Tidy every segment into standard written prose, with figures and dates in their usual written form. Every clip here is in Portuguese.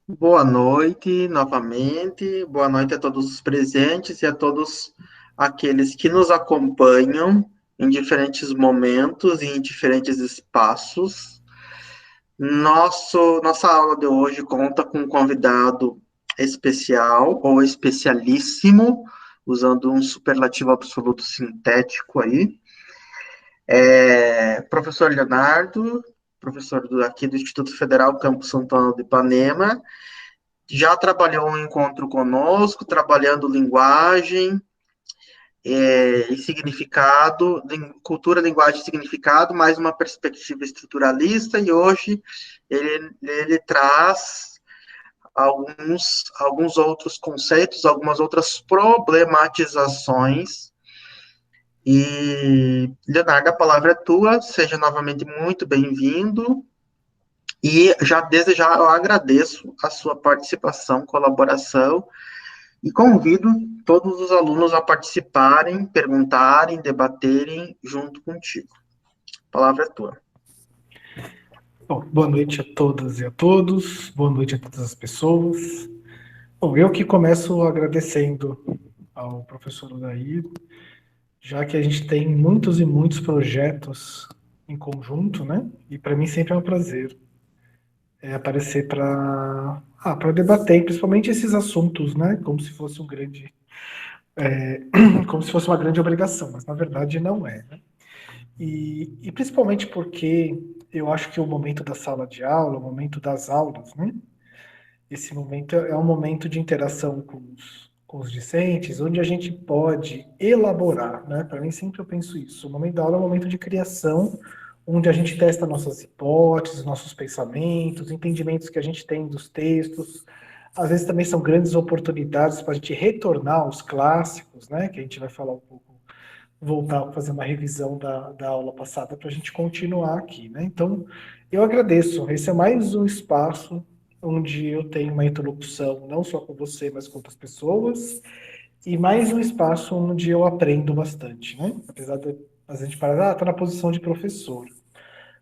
Boa noite novamente, boa noite a todos os presentes e a todos aqueles que nos acompanham em diferentes momentos e em diferentes espaços. Nossa aula de hoje conta com um convidado especial ou especialíssimo, usando um superlativo absoluto sintético aí. Professor Leonardo, professor aqui do Instituto Federal Campus Santana de Ipanema. Já trabalhou um encontro conosco, trabalhando linguagem e significado, cultura, linguagem e significado, mais uma perspectiva estruturalista, e hoje ele traz alguns outros conceitos, algumas outras problematizações. E, Leonardo, a palavra é tua, seja novamente muito bem-vindo. E já desde já eu agradeço a sua participação, colaboração. E convido todos os alunos a participarem, perguntarem, debaterem junto contigo. A palavra é tua. Bom, boa noite a todas e a todos, boa noite a todas as pessoas. Bom, eu que começo agradecendo ao professor Odair, já que a gente tem muitos e muitos projetos em conjunto, né? E para mim sempre é um prazer aparecer para debater, principalmente esses assuntos, né? Como se fosse um grande, como se fosse uma grande obrigação, mas na verdade não é, né? E principalmente porque eu acho que o momento da sala de aula, o momento das aulas, né? Esse momento é um momento de interação com os discentes, onde a gente pode elaborar, né? Para mim, sempre eu penso isso. O momento da aula é um momento de criação, onde a gente testa nossas hipóteses, nossos pensamentos, entendimentos que a gente tem dos textos. Às vezes também são grandes oportunidades para a gente retornar aos clássicos, né? Que a gente vai falar um pouco, voltar a fazer uma revisão da aula passada para a gente continuar aqui, né? Então, eu agradeço. Esse é mais um espaço onde eu tenho uma interlocução não só com você, mas com outras pessoas, e mais um espaço onde eu aprendo bastante, né? Apesar de a gente parar, tá na posição de professor.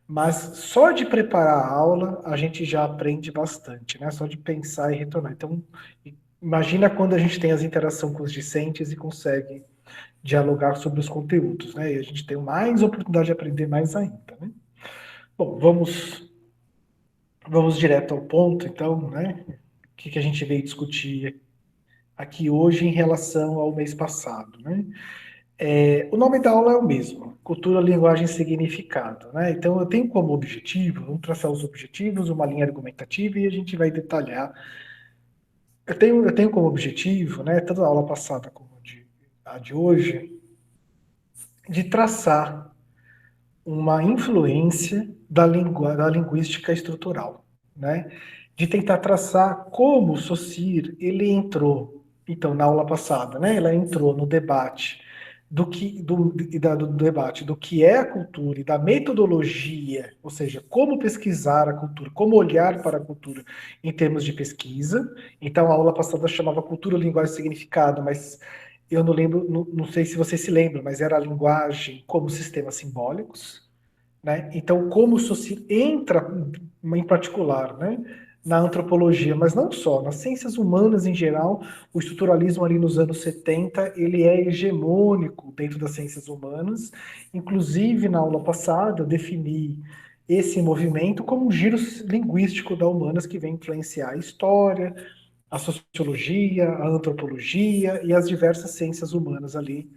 Mas só de preparar a aula, a gente já aprende bastante, né? Só de pensar e retornar. Então, imagina quando a gente tem as interações com os discentes e consegue dialogar sobre os conteúdos, né? E a gente tem mais oportunidade de aprender mais ainda, né? Bom, vamos direto ao ponto, então, né? O que a gente veio discutir aqui hoje em relação ao mês passado, né? O nome da aula é o mesmo, Cultura, Linguagem e Significado, né? Então, eu tenho como objetivo, vamos traçar os objetivos, uma linha argumentativa e a gente vai detalhar. Eu tenho como objetivo, né, tanto a aula passada como a de hoje, de traçar uma influência da linguística estrutural, né? De tentar traçar como o Saussure ele entrou, então na aula passada, né? Ela entrou no debate do debate do que é a cultura e da metodologia, ou seja, como pesquisar a cultura, como olhar para a cultura em termos de pesquisa. Então a aula passada chamava cultura, linguagem e significado, mas eu não lembro, não sei se você se lembra, mas era a linguagem como sistemas simbólicos, né? Então, como se entra, em particular, né, na antropologia, mas não só, nas ciências humanas em geral, o estruturalismo ali nos anos 70, ele é hegemônico dentro das ciências humanas. Inclusive, na aula passada, eu defini esse movimento como um giro linguístico da humanas que vem influenciar a história, a sociologia, a antropologia e as diversas ciências humanas ali,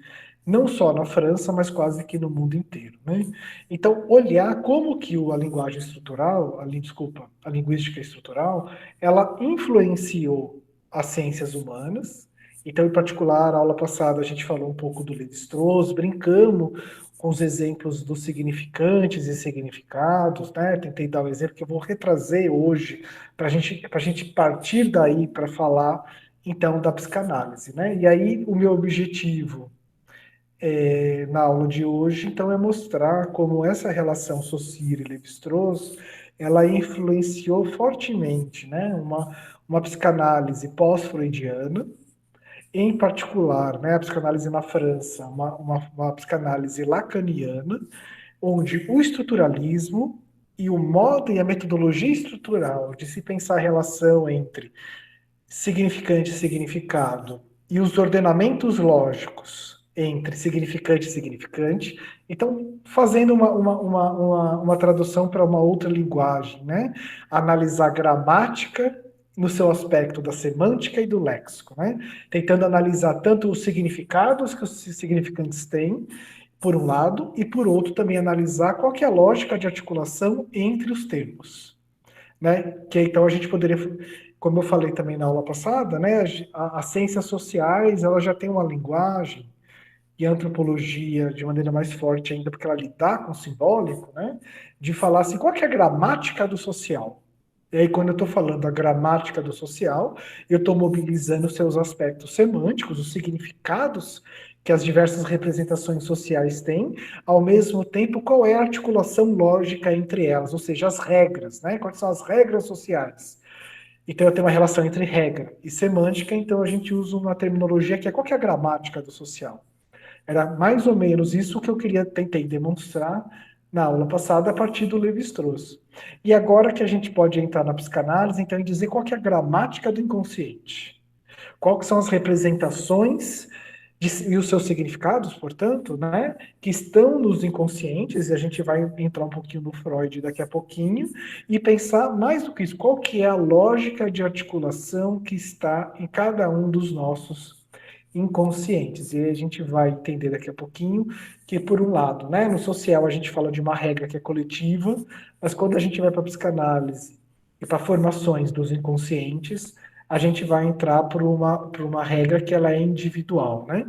não só na França, mas quase que no mundo inteiro, né? Então, olhar como que a linguagem estrutural, desculpa, a linguística estrutural, ela influenciou as ciências humanas. Então, em particular, a aula passada a gente falou um pouco do Lévi-Strauss, brincamos com os exemplos dos significantes e significados, né? Tentei dar um exemplo que eu vou retrazer hoje para a gente partir daí para falar então da psicanálise, né? E aí o meu objetivo na aula de hoje, então, é mostrar como essa relação Saussure e Lévi-Strauss ela influenciou fortemente, né? Uma psicanálise pós-freudiana, em particular, né, a psicanálise na França, uma psicanálise lacaniana, onde o estruturalismo e o modo e a metodologia estrutural de se pensar a relação entre significante e significado e os ordenamentos lógicos entre significante e significante, então, fazendo uma tradução para uma outra linguagem, né? Analisar gramática no seu aspecto da semântica e do léxico, né? Tentando analisar tanto os significados que os significantes têm, por um lado, e por outro também analisar qual que é a lógica de articulação entre os termos, né? Que então a gente poderia, como eu falei também na aula passada, né? As ciências sociais, ela já tem uma linguagem, e a antropologia de maneira mais forte ainda, porque ela lida com o simbólico, né? De falar assim, qual que é a gramática do social? E aí, quando eu estou falando a gramática do social, eu estou mobilizando seus aspectos semânticos, os significados que as diversas representações sociais têm, ao mesmo tempo, qual é a articulação lógica entre elas, ou seja, as regras, né? Quais são as regras sociais? Então, eu tenho uma relação entre regra e semântica, então a gente usa uma terminologia que é qual que é a gramática do social? Era mais ou menos isso que eu tentei demonstrar na aula passada a partir do Levi-Strauss. E agora que a gente pode entrar na psicanálise, então, e dizer qual que é a gramática do inconsciente. Quais são as representações e os seus significados, portanto, né, que estão nos inconscientes, e a gente vai entrar um pouquinho no Freud daqui a pouquinho, e pensar mais do que isso, qual que é a lógica de articulação que está em cada um dos nossos inconscientes. E a gente vai entender daqui a pouquinho que, por um lado, né, no social a gente fala de uma regra que é coletiva, mas quando a gente vai para a psicanálise e para formações dos inconscientes, a gente vai entrar por uma regra que ela é individual, né?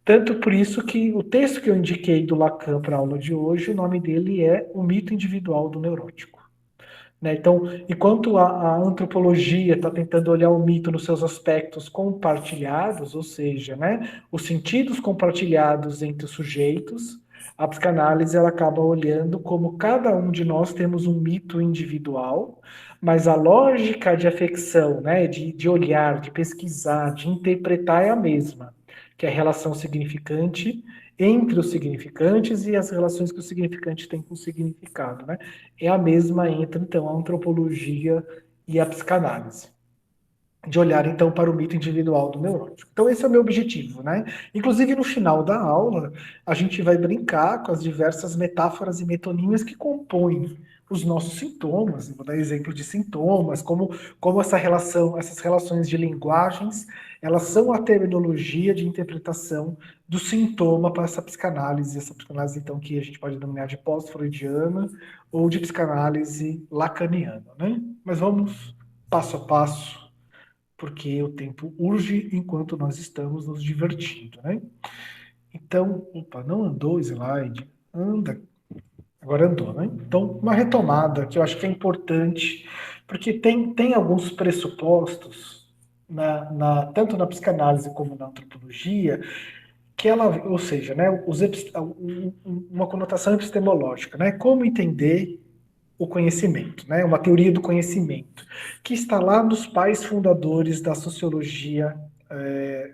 Tanto por isso que o texto que eu indiquei do Lacan para a aula de hoje, o nome dele é O Mito Individual do Neurótico. Né? Então, enquanto a antropologia está tentando olhar o mito nos seus aspectos compartilhados, ou seja, né, os sentidos compartilhados entre os sujeitos, a psicanálise ela acaba olhando como cada um de nós temos um mito individual, mas a lógica de afecção, né, de olhar, de pesquisar, de interpretar é a mesma, que é a relação significante entre os significantes e as relações que o significante tem com o significado, né? É a mesma entre, então, a antropologia e a psicanálise. De olhar, então, para o mito individual do neurótico. Então, esse é o meu objetivo, né? Inclusive, no final da aula, a gente vai brincar com as diversas metáforas e metonímias que compõem os nossos sintomas. Eu vou dar exemplo de sintomas, como essa relação, essas relações de linguagens, elas são a terminologia de interpretação do sintoma para essa psicanálise, então, que a gente pode denominar de pós-freudiana ou de psicanálise lacaniana, né? Mas vamos passo a passo, porque o tempo urge enquanto nós estamos nos divertindo, né? Então, opa, não andou o slide? Anda, agora andou, né? Então, uma retomada que eu acho que é importante, porque tem alguns pressupostos, tanto na psicanálise como na antropologia, que ela, ou seja, né, uma conotação epistemológica, né? Como entender o conhecimento, né? Uma teoria do conhecimento, que está lá nos pais fundadores da sociologia,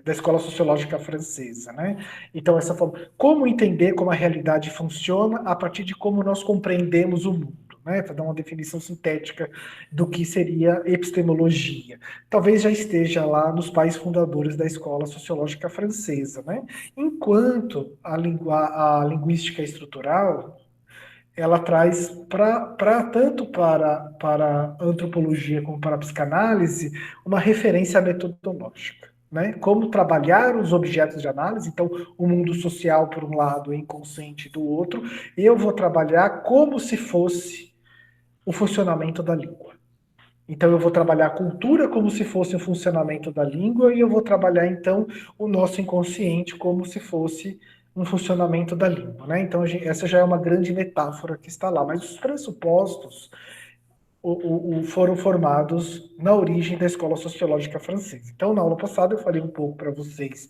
da escola sociológica francesa, né? Então, essa forma, como entender como a realidade funciona a partir de como nós compreendemos o mundo. Né, para dar uma definição sintética do que seria epistemologia. Talvez já esteja lá nos pais fundadores da escola sociológica francesa. Né? Enquanto a linguística estrutural, ela traz tanto para a antropologia como para a psicanálise uma referência metodológica. Né? Como trabalhar os objetos de análise, então o mundo social por um lado, o inconsciente do outro, eu vou trabalhar como se fosse o funcionamento da língua. Então eu vou trabalhar a cultura como se fosse o funcionamento da língua e eu vou trabalhar então o nosso inconsciente como se fosse um funcionamento da língua, né? Então essa já é uma grande metáfora que está lá, mas os pressupostos foram formados na origem da escola sociológica francesa. Então na aula passada eu falei um pouco para vocês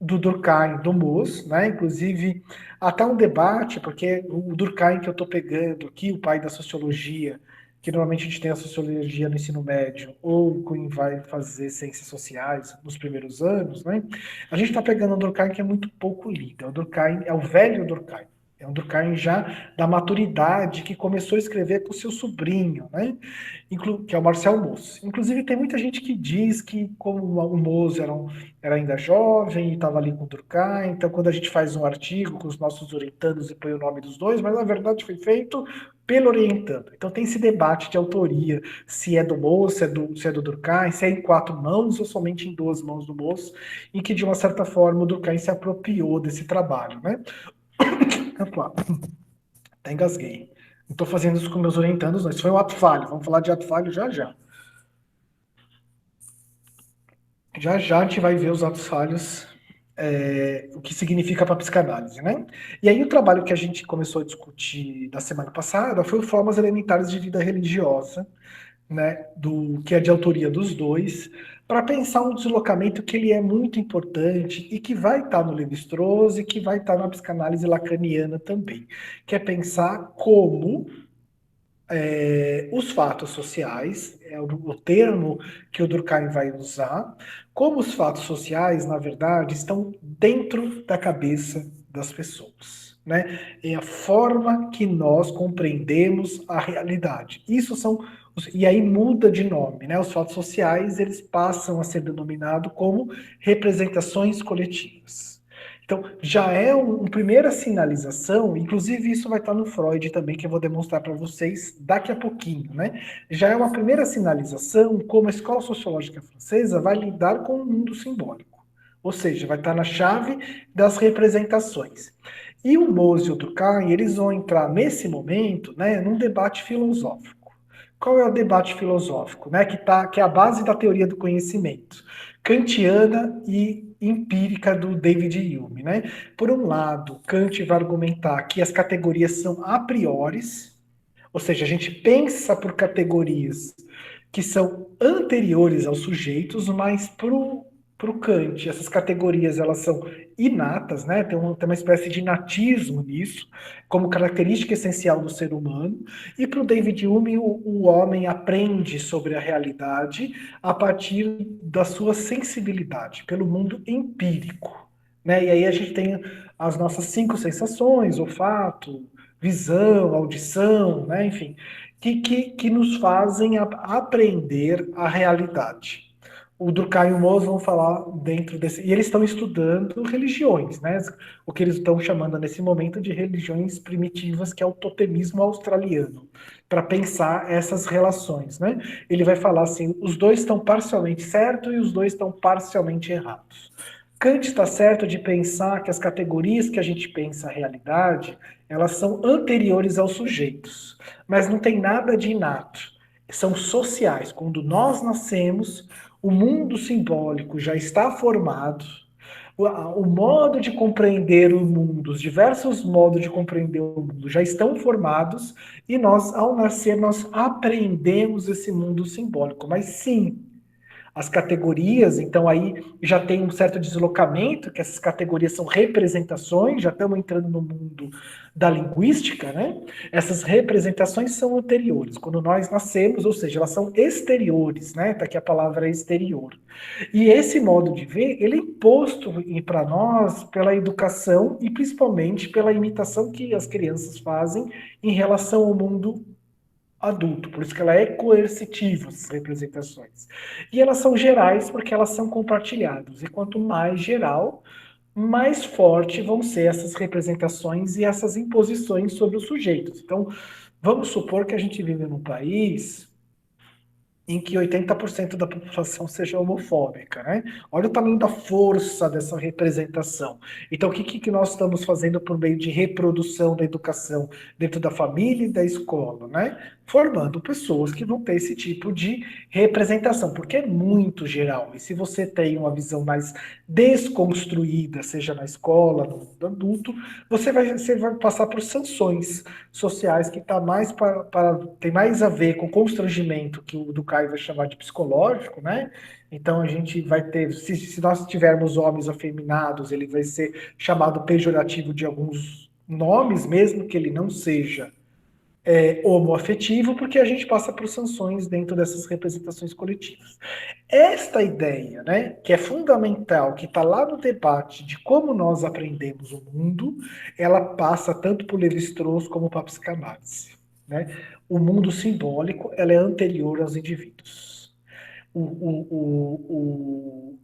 do Durkheim, do Mauss, né? Inclusive até um debate, porque o Durkheim que eu estou pegando aqui, o pai da sociologia, que normalmente a gente tem a sociologia no ensino médio, ou quem vai fazer ciências sociais nos primeiros anos, né? A gente está pegando um Durkheim que é muito pouco lido. O Durkheim é o velho Durkheim. É um Durkheim já da maturidade, que começou a escrever com seu sobrinho, né? Que é o Marcel Mauss. Inclusive, tem muita gente que diz que, como o Mauss era ainda jovem e estava ali com o Durkheim, então, quando a gente faz um artigo com os nossos orientandos e põe o nome dos dois, mas na verdade foi feito pelo orientando. Então, tem esse debate de autoria, se é do Mauss, se é do Durkheim, se é em 4 mãos ou somente em 2 mãos do Mauss, em que, de uma certa forma, o Durkheim se apropriou desse trabalho, né? Até engasguei. Não estou fazendo isso com meus orientandos, não. Isso foi um ato falho. Vamos falar de ato falho já já. Já já a gente vai ver os atos falhos, o que significa para a psicanálise, né? E aí o trabalho que a gente começou a discutir da semana passada foi formas elementares de vida religiosa, né? Do que é de autoria dos dois, para pensar um deslocamento que ele é muito importante e que vai estar no Lévi-Strauss e que vai estar na psicanálise lacaniana também, que é pensar como os fatos sociais, é o termo que o Durkheim vai usar, como os fatos sociais, na verdade, estão dentro da cabeça das pessoas. Né? É a forma que nós compreendemos a realidade. Isso são. E aí muda de nome, né? Os fatos sociais eles passam a ser denominados como representações coletivas. Então, já é uma primeira sinalização, inclusive isso vai estar no Freud também, que eu vou demonstrar para vocês daqui a pouquinho, né? Já é uma primeira sinalização como a escola sociológica francesa vai lidar com o mundo simbólico. Ou seja, vai estar na chave das representações. E o Mose e o Durkheim, eles vão entrar nesse momento, né, num debate filosófico. Qual é o debate filosófico, né, que é a base da teoria do conhecimento, kantiana e empírica do David Hume, né? Por um lado, Kant vai argumentar que as categorias são a priori, ou seja, a gente pensa por categorias que são anteriores aos sujeitos, mas para o Kant, essas categorias elas são inatas, né? Tem uma espécie de inatismo nisso, como característica essencial do ser humano. E para o David Hume, o homem aprende sobre a realidade a partir da sua sensibilidade, pelo mundo empírico. Né? E aí a gente tem as nossas 5 sensações, olfato, visão, audição, né? Enfim, que nos fazem aprender a realidade. O Durkheim e o Mose vão falar dentro desse. E eles estão estudando religiões, né? O que eles estão chamando nesse momento de religiões primitivas, que é o totemismo australiano, para pensar essas relações, né? Ele vai falar assim: os dois estão parcialmente certos e os dois estão parcialmente errados. Kant está certo de pensar que as categorias que a gente pensa a realidade, elas são anteriores aos sujeitos, mas não tem nada de inato. São sociais. Quando nós nascemos, o mundo simbólico já está formado, o modo de compreender o mundo, os diversos modos de compreender o mundo já estão formados e nós, ao nascer, nós aprendemos esse mundo simbólico. Mas sim, as categorias, então aí já tem um certo deslocamento, que essas categorias são representações, já estamos entrando no mundo da linguística, né? Essas representações são anteriores, quando nós nascemos, ou seja, elas são exteriores, né? Tá aqui a palavra exterior. E esse modo de ver, ele é imposto para nós pela educação e principalmente pela imitação que as crianças fazem em relação ao mundo adulto, por isso que ela é coercitiva, essas representações. E elas são gerais porque elas são compartilhadas. E quanto mais geral, mais forte vão ser essas representações e essas imposições sobre os sujeitos. Então, vamos supor que a gente vive num país em que 80% da população seja homofóbica, né? Olha o tamanho da força dessa representação. Então, o que nós estamos fazendo por meio de reprodução da educação dentro da família e da escola, né? Formando pessoas que vão ter esse tipo de representação, porque é muito geral. E se você tem uma visão mais desconstruída, seja na escola, no mundo adulto, você vai passar por sanções sociais que tá mais tem mais a ver com o constrangimento que o Durkheim vai chamar de psicológico, né? Então a gente vai ter, se nós tivermos homens afeminados, ele vai ser chamado pejorativo de alguns nomes, mesmo que ele não seja homoafetivo, porque a gente passa por sanções dentro dessas representações coletivas. Esta ideia, né, que é fundamental, que está lá no debate de como nós aprendemos o mundo, ela passa tanto por Levi-Strauss como para a psicanálise. Né? O mundo simbólico, ela é anterior aos indivíduos. O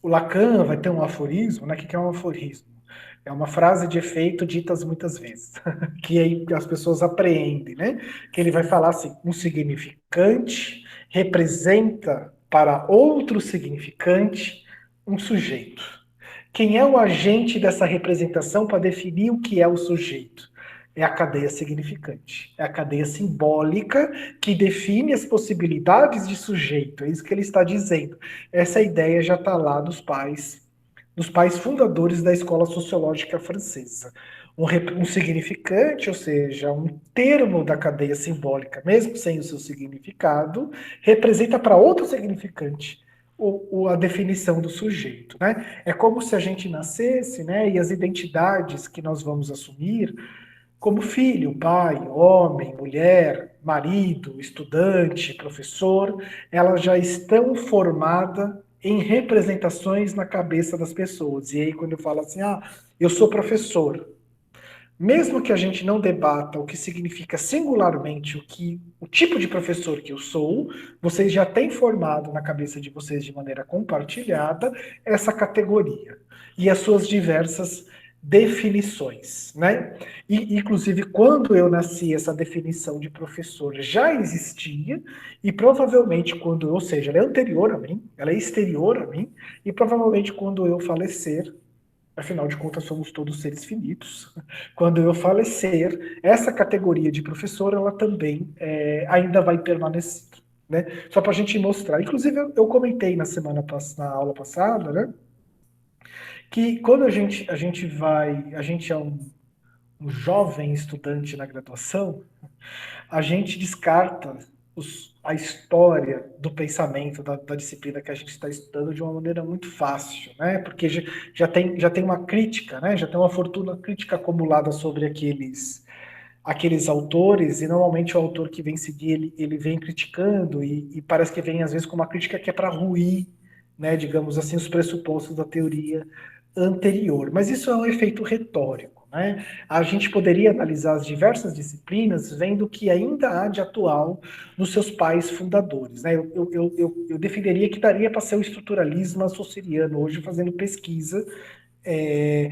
Lacan vai ter um aforismo, né? O que é um aforismo? É uma frase de efeito ditas muitas vezes, que aí as pessoas apreendem, né? Que ele vai falar assim: um significante representa para outro significante um sujeito. Quem é o agente dessa representação para definir o que é o sujeito? É a cadeia significante. É a cadeia simbólica que define as possibilidades de sujeito. É isso que ele está dizendo. Essa ideia já está lá dos pais fundadores da escola sociológica francesa. Um significante, ou seja, um termo da cadeia simbólica, mesmo sem o seu significado, representa para outro significante a definição do sujeito. Né? É como se a gente nascesse, né, e as identidades que nós vamos assumir, como filho, pai, homem, mulher, marido, estudante, professor, elas já estão formadas em representações na cabeça das pessoas. E aí, quando eu falo assim, eu sou professor, mesmo que a gente não debata o que significa singularmente o tipo de professor que eu sou, vocês já têm formado na cabeça de vocês de maneira compartilhada essa categoria e as suas diversas definições, né? E inclusive quando eu nasci, essa definição de professor já existia e provavelmente quando, ou seja, ela é anterior a mim, ela é exterior a mim e provavelmente quando eu falecer, afinal de contas, somos todos seres finitos. Quando eu falecer, essa categoria de professor, ela também ainda vai permanecer. Né? Só para a gente mostrar. Inclusive, eu comentei na aula passada, né? Que quando a gente é um jovem estudante na graduação, a gente descarta a história do pensamento da disciplina que a gente está estudando de uma maneira muito fácil, né? Porque já tem uma crítica, né? Já tem uma fortuna crítica acumulada sobre aqueles autores, e normalmente o autor que vem seguir, ele vem criticando, e parece que vem às vezes com uma crítica que é para ruir, né, digamos assim, os pressupostos da teoria anterior. Mas isso é um efeito retórico. Né? A gente poderia analisar as diversas disciplinas vendo o que ainda há de atual nos seus pais fundadores. Né? Eu defenderia que daria para ser o estruturalismo associariano hoje fazendo pesquisa, é,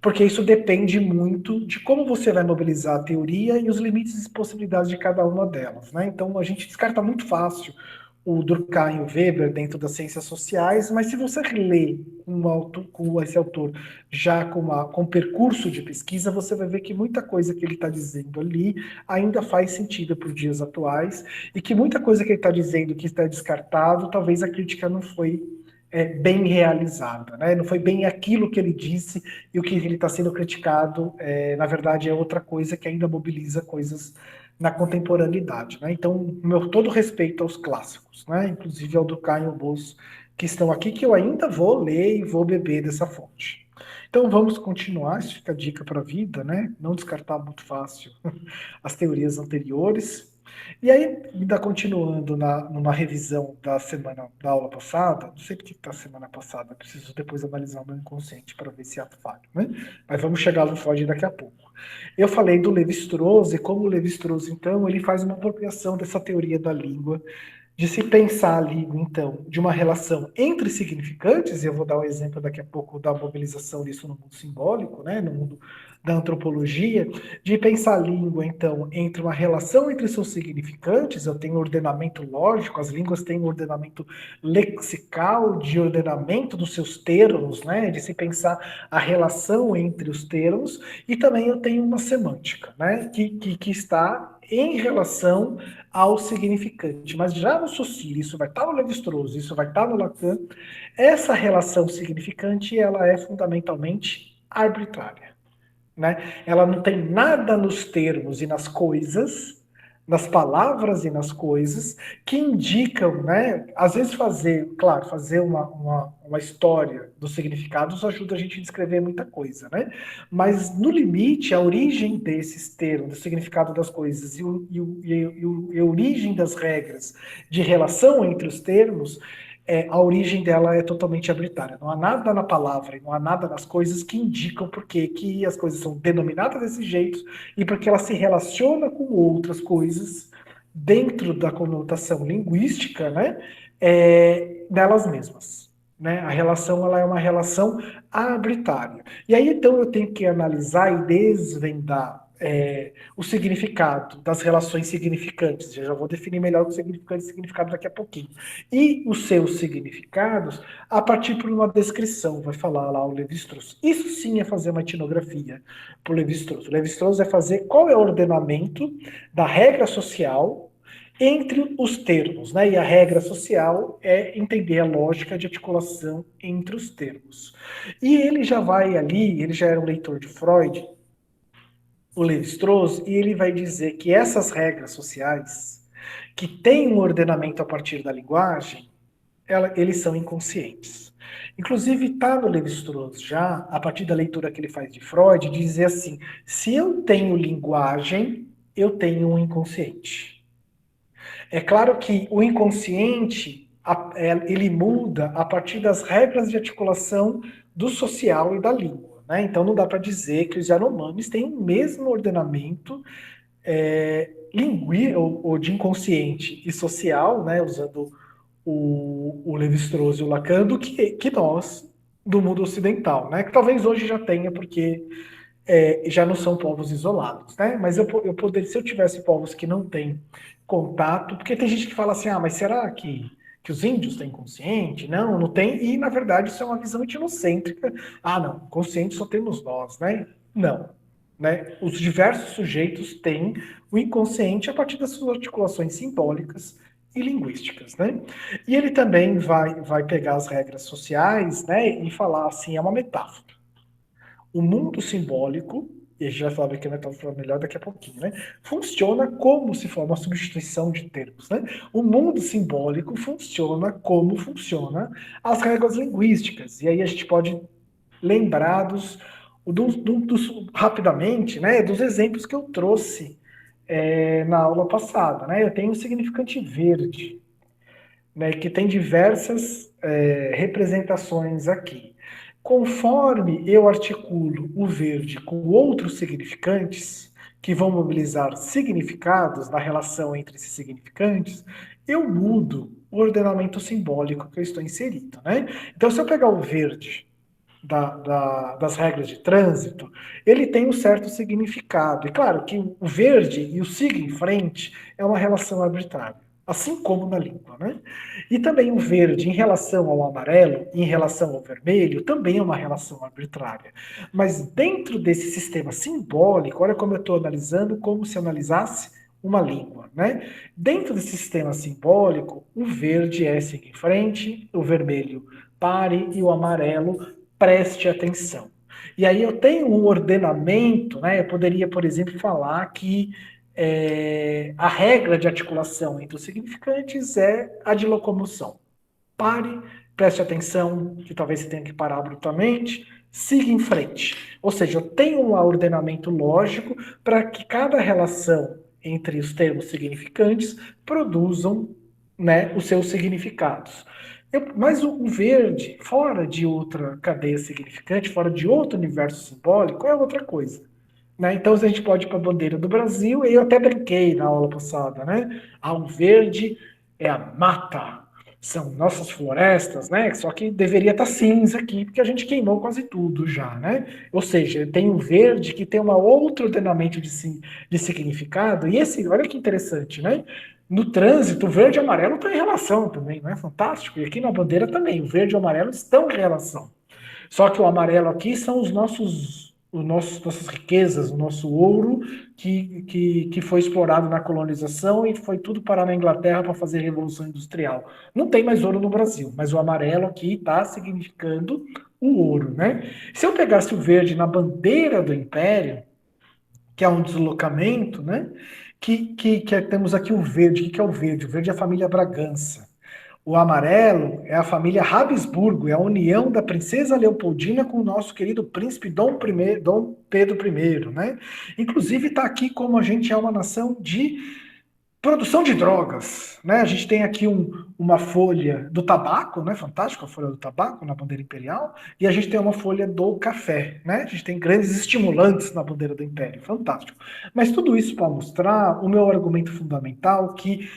porque isso depende muito de como você vai mobilizar a teoria e os limites e possibilidades de cada uma delas. Né? Então, a gente descarta muito fácil o Durkheim e o Weber dentro das ciências sociais, mas se você lê com esse autor já com percurso de pesquisa, você vai ver que muita coisa que ele está dizendo ali ainda faz sentido para os dias atuais, e que muita coisa que ele está dizendo que está descartado, talvez a crítica não foi bem realizada, né? Não foi bem aquilo que ele disse, e o que ele está sendo criticado, na verdade, é outra coisa que ainda mobiliza coisas na contemporaneidade. Né? Então, meu todo respeito aos clássicos, né? Inclusive ao Durkheim e ao Boas, que estão aqui, que eu ainda vou ler e vou beber dessa fonte. Então, vamos continuar, isso fica a dica para a vida, né? Não descartar muito fácil as teorias anteriores. E aí, ainda continuando numa revisão da semana da aula passada, não sei porque está semana passada, preciso depois analisar o meu inconsciente para ver se há falho, né? Mas vamos chegar no Freud daqui a pouco. Eu falei do Levi-Strauss, e como o Levi-Strauss, então, ele faz uma apropriação dessa teoria da língua, de se pensar a língua, então, de uma relação entre significantes, e eu vou dar um exemplo daqui a pouco da mobilização disso no mundo simbólico, né, no mundo da antropologia, de pensar a língua, então, entre uma relação entre seus significantes. Eu tenho ordenamento lógico, as línguas têm um ordenamento lexical, de ordenamento dos seus termos, né, de se pensar a relação entre os termos, e também eu tenho uma semântica, né, que está em relação ao significante. Mas já no Saussure, isso vai estar no Lévi-Strauss, isso vai estar no Lacan, essa relação significante, ela é fundamentalmente arbitrária. Né? Ela não tem nada nos termos e nas coisas nas palavras e nas coisas que indicam, né? Às vezes fazer, claro, fazer uma história dos significados ajuda a gente a descrever muita coisa, né? Mas no limite, a origem desses termos, do significado das coisas e a origem das regras de relação entre os termos, a origem dela é totalmente arbitrária. Não há nada na palavra, não há nada nas coisas que indicam por que as coisas são denominadas desse jeito e porque ela se relaciona com outras coisas dentro da conotação linguística, né, delas mesmas. Né? A relação ela é uma relação arbitrária. E aí, então, eu tenho que analisar e desvendar o significado das relações significantes. Eu já vou definir melhor o significante e significado daqui a pouquinho. E os seus significados a partir de uma descrição, vai falar lá o Levi-Strauss. Isso sim é fazer uma etnografia para o Levi-Strauss. O Levi-Strauss é fazer qual é o ordenamento da regra social entre os termos, né? E a regra social é entender a lógica de articulação entre os termos. E ele já vai ali, ele já era um leitor de Freud, o Levi-Strauss, e ele vai dizer que essas regras sociais, que têm um ordenamento a partir da linguagem, eles são inconscientes. Inclusive, está no Levi-Strauss já, a partir da leitura que ele faz de Freud, dizer assim: se eu tenho linguagem, eu tenho um inconsciente. É claro que o inconsciente ele muda a partir das regras de articulação do social e da língua. Né? Então, não dá para dizer que os Yanomamis têm o mesmo ordenamento ou de inconsciente e social, né? Usando o Levi-Strauss e o Lacan, do que nós, do mundo ocidental, né? Que talvez hoje já tenha, porque já não são povos isolados, né? Mas eu poderia, se eu tivesse povos que não têm contato, porque tem gente que fala assim, mas será que os índios têm consciente? Não, não tem, e na verdade isso é uma visão etnocêntrica. Ah, não, consciente só temos nós, né? Não. Né? Os diversos sujeitos têm o inconsciente a partir das suas articulações simbólicas e linguísticas, né? E ele também vai pegar as regras sociais, né, e falar assim, é uma metáfora. O mundo simbólico, e a gente vai falar que a metáfora melhor daqui a pouquinho, né? Funciona como se for uma substituição de termos, né? O mundo simbólico funciona como funciona as regras linguísticas. E aí a gente pode lembrar rapidamente, né, dos exemplos que eu trouxe na aula passada, né? Eu tenho o significante verde, né, que tem diversas representações aqui. Conforme eu articulo o verde com outros significantes, que vão mobilizar significados na relação entre esses significantes, eu mudo o ordenamento simbólico que eu estou inserido. Né? Então, se eu pegar o verde das regras de trânsito, ele tem um certo significado. E claro que o verde e o siga em frente é uma relação arbitrária, assim como na língua, né? E também o verde em relação ao amarelo, em relação ao vermelho, também é uma relação arbitrária. Mas dentro desse sistema simbólico, olha como eu estou analisando, como se analisasse uma língua, né? Dentro desse sistema simbólico, o verde é siga em frente, o vermelho pare e o amarelo preste atenção. E aí eu tenho um ordenamento, né? Eu poderia, por exemplo, falar que a regra de articulação entre os significantes é a de locomoção. Pare, preste atenção, que talvez você tenha que parar abruptamente, siga em frente. Ou seja, eu tenho um ordenamento lógico para que cada relação entre os termos significantes produzam, né, os seus significados. Mas o verde, fora de outra cadeia significante, fora de outro universo simbólico, é outra coisa. Né? Então, a gente pode ir para a bandeira do Brasil, e eu até brinquei na aula passada, né? O verde é a mata, são nossas florestas, né? Só que deveria estar cinza aqui, porque a gente queimou quase tudo já, né? Ou seja, tem o verde que tem um outro ordenamento de significado, e esse, olha que interessante, né? No trânsito, o verde e o amarelo estão em relação também, não é fantástico? E aqui na bandeira também, o verde e o amarelo estão em relação. Só que o amarelo aqui são nossas riquezas, o nosso ouro que foi explorado na colonização e foi tudo parar na Inglaterra para fazer a Revolução Industrial. Não tem mais ouro no Brasil, mas o amarelo aqui está significando o ouro, né? Se eu pegasse o verde na bandeira do Império, que é um deslocamento, né? temos aqui o verde. O que é o verde? O verde é a família Bragança. O amarelo é a família Habsburgo, é a união da princesa Leopoldina com o nosso querido príncipe Dom Pedro I, né? Inclusive está aqui como a gente é uma nação de produção de drogas, né? A gente tem aqui uma folha do tabaco, né? Fantástico, a folha do tabaco na bandeira imperial, e a gente tem uma folha do café, né? A gente tem grandes estimulantes na bandeira do império, fantástico. Mas tudo isso para mostrar o meu argumento fundamental que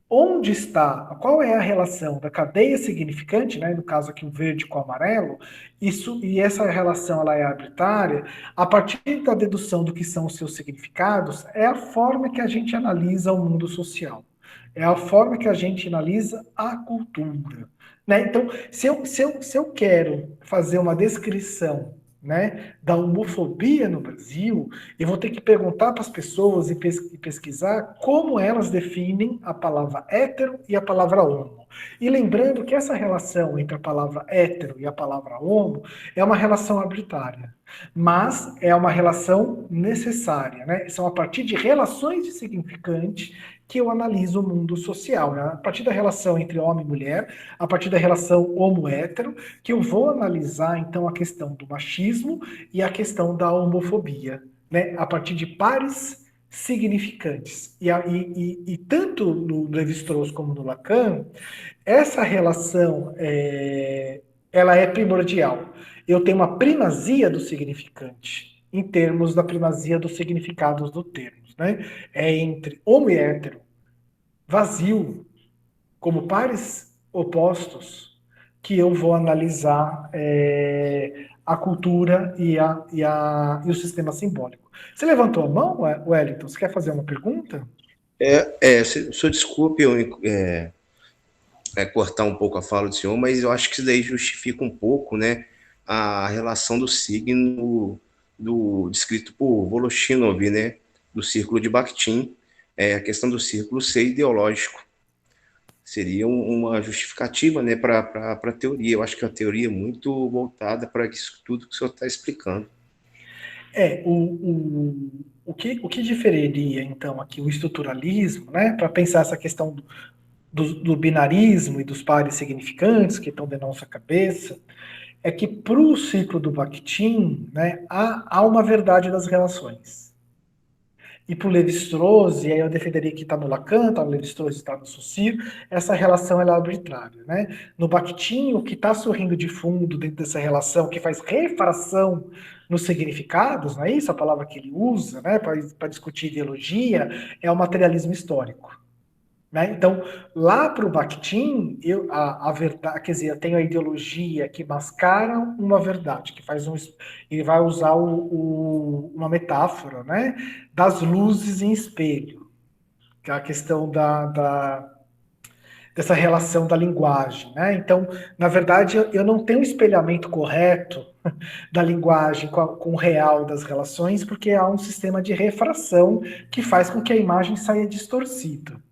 onde está, qual é a relação da cadeia significante, né, no caso aqui o verde com o amarelo, isso e essa relação ela é arbitrária, a partir da dedução do que são os seus significados, é a forma que a gente analisa o mundo social. É a forma que a gente analisa a cultura. Né? Então, se eu quero fazer uma descrição, né, da homofobia no Brasil, eu vou ter que perguntar para as pessoas e pesquisar como elas definem a palavra hétero e a palavra homo. E lembrando que essa relação entre a palavra hétero e a palavra homo é uma relação arbitrária, mas é uma relação necessária, né? São a partir de relações de significante que eu analiso o mundo social, né? A partir da relação entre homem e mulher, a partir da relação homo-hétero, que eu vou analisar, então, a questão do machismo e a questão da homofobia, né? A partir de pares significantes. E tanto no Levi-Strauss como no Lacan, essa relação ela é primordial. Eu tenho uma primazia do significante, em termos da primazia dos significados do termo. Né? É entre homo e hétero, vazio, como pares opostos, que eu vou analisar a cultura e o sistema simbólico. Você levantou a mão, Wellington? Você quer fazer uma pergunta? Senhor, desculpe cortar um pouco a fala do senhor, mas eu acho que isso daí justifica um pouco, né, a relação do signo descrito por Voloshinov, né, do círculo de Bakhtin, a questão do círculo ser ideológico. Seria uma justificativa, né, para a teoria. Eu acho que a teoria é muito voltada para isso tudo que o senhor está explicando. O que diferiria, então, aqui o estruturalismo, né, para pensar essa questão do binarismo e dos pares significantes que estão dentro da nossa cabeça, é que para o ciclo do Bakhtin, né, há uma verdade das relações. E para o Levi-Strauss, e aí eu defenderia que está no Lacan, está no Levi-Strauss, está no Saussure, essa relação ela é arbitrária. Né? No Bakhtin, o que está sorrindo de fundo dentro dessa relação, que faz refração nos significados, não é isso a palavra que ele usa, né, para discutir ideologia, é o materialismo histórico. Né? Então, lá para o Bakhtin, a verdade, quer dizer, eu tenho a ideologia que mascara uma verdade, que faz ele vai usar uma metáfora, né, das luzes em espelho, que é a questão dessa relação da linguagem. Né? Então, na verdade, eu não tenho um espelhamento correto da linguagem com o real das relações, porque há um sistema de refração que faz com que a imagem saia distorcida.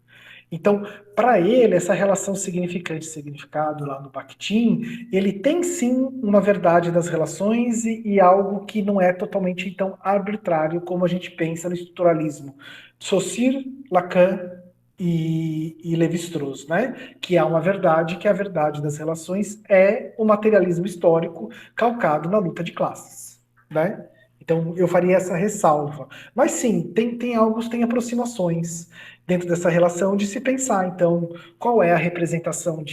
Então, para ele, essa relação significante-significado lá no Bakhtin, ele tem sim uma verdade das relações e algo que não é totalmente, então, arbitrário, como a gente pensa no estruturalismo. Saussure, Lacan e Lévi-Strauss, né? Que há uma verdade, que a verdade das relações é o materialismo histórico calcado na luta de classes, né? Então, eu faria essa ressalva. Mas sim, tem aproximações dentro dessa relação de se pensar, então, qual é a representação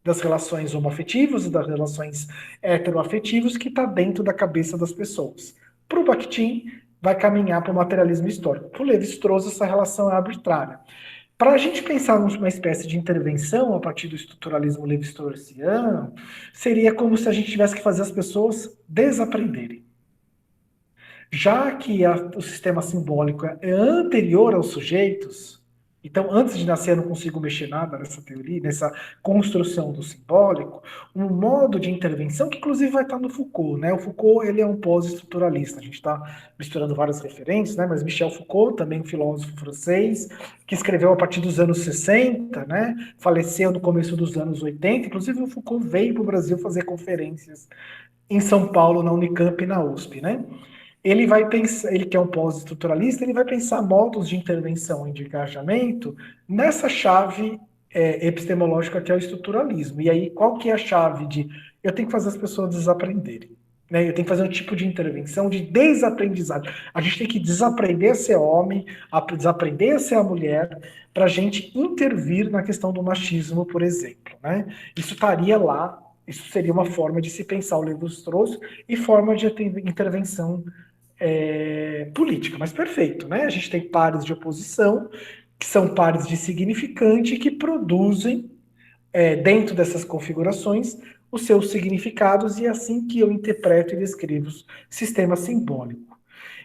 das relações homoafetivas e das relações heteroafetivas que está dentro da cabeça das pessoas. Para o Bakhtin, vai caminhar para o materialismo histórico. Para o Lévi-Strauss, essa relação é arbitrária. Para a gente pensar numa espécie de intervenção a partir do estruturalismo levi-straussiano, seria como se a gente tivesse que fazer as pessoas desaprenderem. Já que o sistema simbólico é anterior aos sujeitos, então antes de nascer eu não consigo mexer nada nessa teoria, nessa construção do simbólico, um modo de intervenção que inclusive vai estar no Foucault, né? O Foucault ele é um pós-estruturalista, a gente está misturando várias referências, né? Mas Michel Foucault, também um filósofo francês, que escreveu a partir dos anos 60, né? Faleceu no começo dos anos 80, inclusive o Foucault veio para o Brasil fazer conferências em São Paulo, na Unicamp e na USP, né? ele vai pensar, ele que é um pós-estruturalista, ele vai pensar modos de intervenção e de engajamento nessa chave epistemológica que é o estruturalismo. E aí, qual que é a chave de eu tenho que fazer as pessoas desaprenderem? Né? Eu tenho que fazer um tipo de intervenção de desaprendizagem. A gente tem que desaprender a ser homem, desaprender a ser a mulher, para a gente intervir na questão do machismo, por exemplo. Né? Isso estaria lá, isso seria uma forma de se pensar o Lévi-Strauss e forma de intervenção política, mas perfeito, né? A gente tem pares de oposição, que são pares de significante, que produzem, dentro dessas configurações, os seus significados, e é assim que eu interpreto e descrevo o sistema simbólico.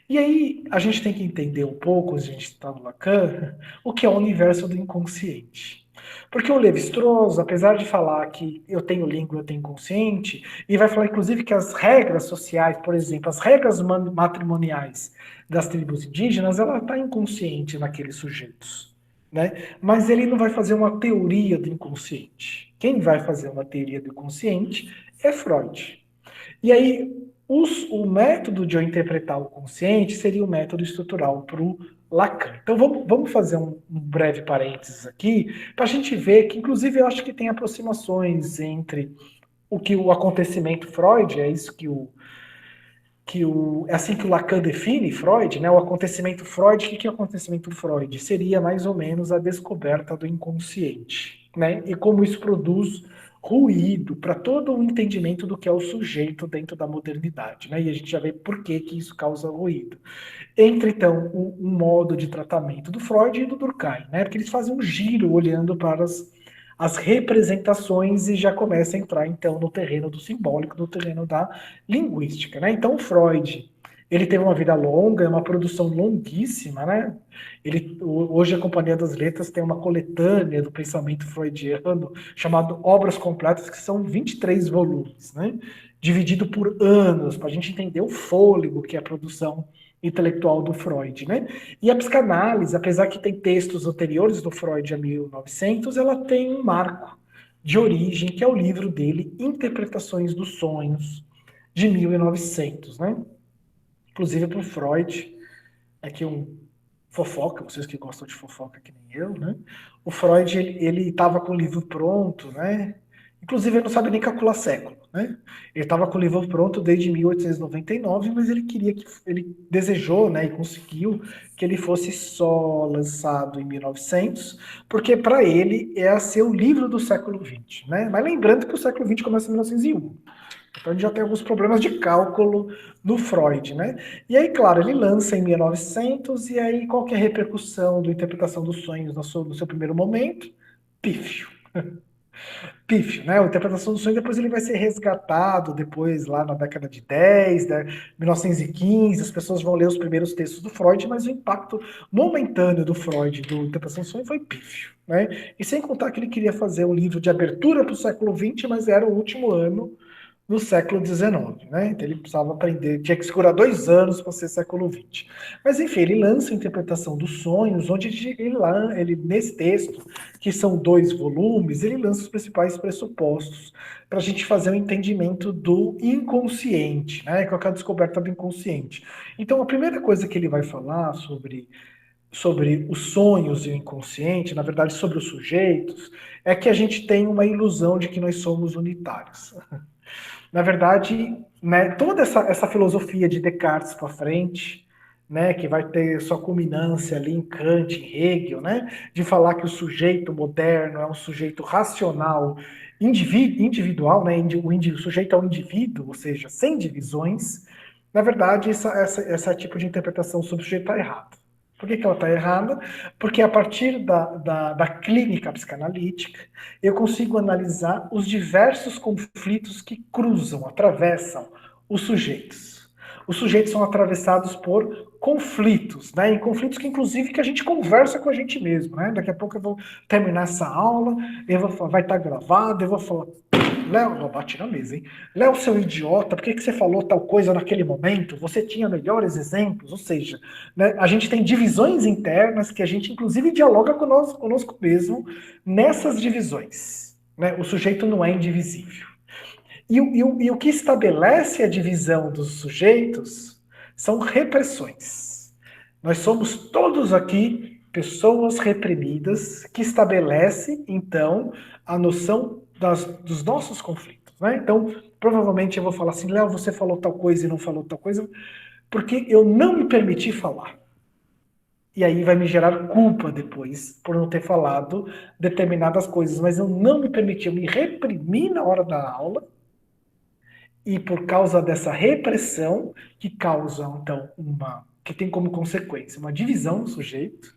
E aí, a gente tem que entender um pouco, a gente está no Lacan, o que é o universo do inconsciente. Porque o Levi-Strauss, apesar de falar que eu tenho língua, eu tenho consciente, e vai falar, inclusive, que as regras sociais, por exemplo, as regras matrimoniais das tribos indígenas, ela está inconsciente naqueles sujeitos. Né? Mas ele não vai fazer uma teoria do inconsciente. Quem vai fazer uma teoria do inconsciente é Freud. E aí, o método de eu interpretar o consciente seria o método estrutural para o Lacan. Então, vamos fazer um breve parênteses aqui, para a gente ver que, inclusive, eu acho que tem aproximações entre o acontecimento Freud, é isso é assim que o Lacan define Freud, né? O acontecimento Freud, o que é o acontecimento Freud? Seria mais ou menos a descoberta do inconsciente, né? E como isso produz ruído para todo o entendimento do que é o sujeito dentro da modernidade, né? E a gente já vê por que isso causa ruído. Entra, então, um modo de tratamento do Freud e do Durkheim, né? Porque eles fazem um giro olhando para as representações e já começa a entrar, então, no terreno do simbólico, no terreno da linguística, né? Então, Freud, ele teve uma vida longa, é uma produção longuíssima, né? Hoje a Companhia das Letras tem uma coletânea do pensamento freudiano chamado Obras Completas, que são 23 volumes, né? Dividido por anos, para a gente entender o fôlego que é a produção intelectual do Freud, né? E a psicanálise, apesar que tem textos anteriores do Freud a 1900, ela tem um marco de origem, que é o livro dele, Interpretações dos Sonhos, de 1900, né? Inclusive para o Freud, aqui um fofoca, vocês que gostam de fofoca que nem eu, né? O Freud, ele estava com o livro pronto, né? Inclusive, ele não sabe nem calcular século, né? Ele estava com o livro pronto desde 1899, mas ele desejou, né, e conseguiu que ele fosse só lançado em 1900, porque para ele é a ser o livro do século XX, né? Mas lembrando que o século XX começa em 1901. Então a gente já tem alguns problemas de cálculo no Freud, né? E aí, claro, ele lança em 1900, e aí qual que é a repercussão da interpretação dos sonhos no seu primeiro momento? Pífio. Pífio, né? A interpretação do sonho, depois ele vai ser resgatado, depois lá na década de 10, né? 1915, as pessoas vão ler os primeiros textos do Freud, mas o impacto momentâneo do Freud, do interpretação do sonho, foi pífio, né? E sem contar que ele queria fazer um livro de abertura para o século XX, mas era o último ano no século XIX, né? Então ele precisava aprender, tinha que segurar 2 anos para ser século XX. Mas enfim, ele lança a interpretação dos sonhos, onde ele nesse texto, que são 2 volumes, ele lança os principais pressupostos para a gente fazer um entendimento do inconsciente, né? Que é a descoberta do inconsciente. Então a primeira coisa que ele vai falar sobre os sonhos e o inconsciente, na verdade sobre os sujeitos, é que a gente tem uma ilusão de que nós somos unitários. Na verdade, né, toda essa filosofia de Descartes para frente, né, que vai ter sua culminância ali em Kant, em Hegel, né, de falar que o sujeito moderno é um sujeito racional, individual, né, o sujeito é um indivíduo, ou seja, sem divisões. Na verdade, esse tipo de interpretação sobre o sujeito está errada. Por que ela está errada? Porque a partir da clínica psicanalítica, eu consigo analisar os diversos conflitos que cruzam, atravessam os sujeitos. Os sujeitos são atravessados por conflitos, né? E conflitos que, inclusive, que a gente conversa com a gente mesmo, né? Daqui a pouco eu vou terminar essa aula, vai estar gravado, eu vou falar, Léo, vou bater na mesa, hein? Léo, seu idiota, por que você falou tal coisa naquele momento? Você tinha melhores exemplos? Ou seja, né, a gente tem divisões internas que a gente, inclusive, dialoga conosco mesmo nessas divisões. Né? O sujeito não é indivisível. E o que estabelece a divisão dos sujeitos são repressões. Nós somos todos aqui pessoas reprimidas que estabelece, então, a noção dos nossos conflitos, né? Então, provavelmente eu vou falar assim, Léo, você falou tal coisa e não falou tal coisa, porque eu não me permiti falar. E aí vai me gerar culpa depois por não ter falado determinadas coisas, mas eu não me permiti, eu me reprimi na hora da aula, e por causa dessa repressão, que causa, então, que tem como consequência uma divisão no sujeito.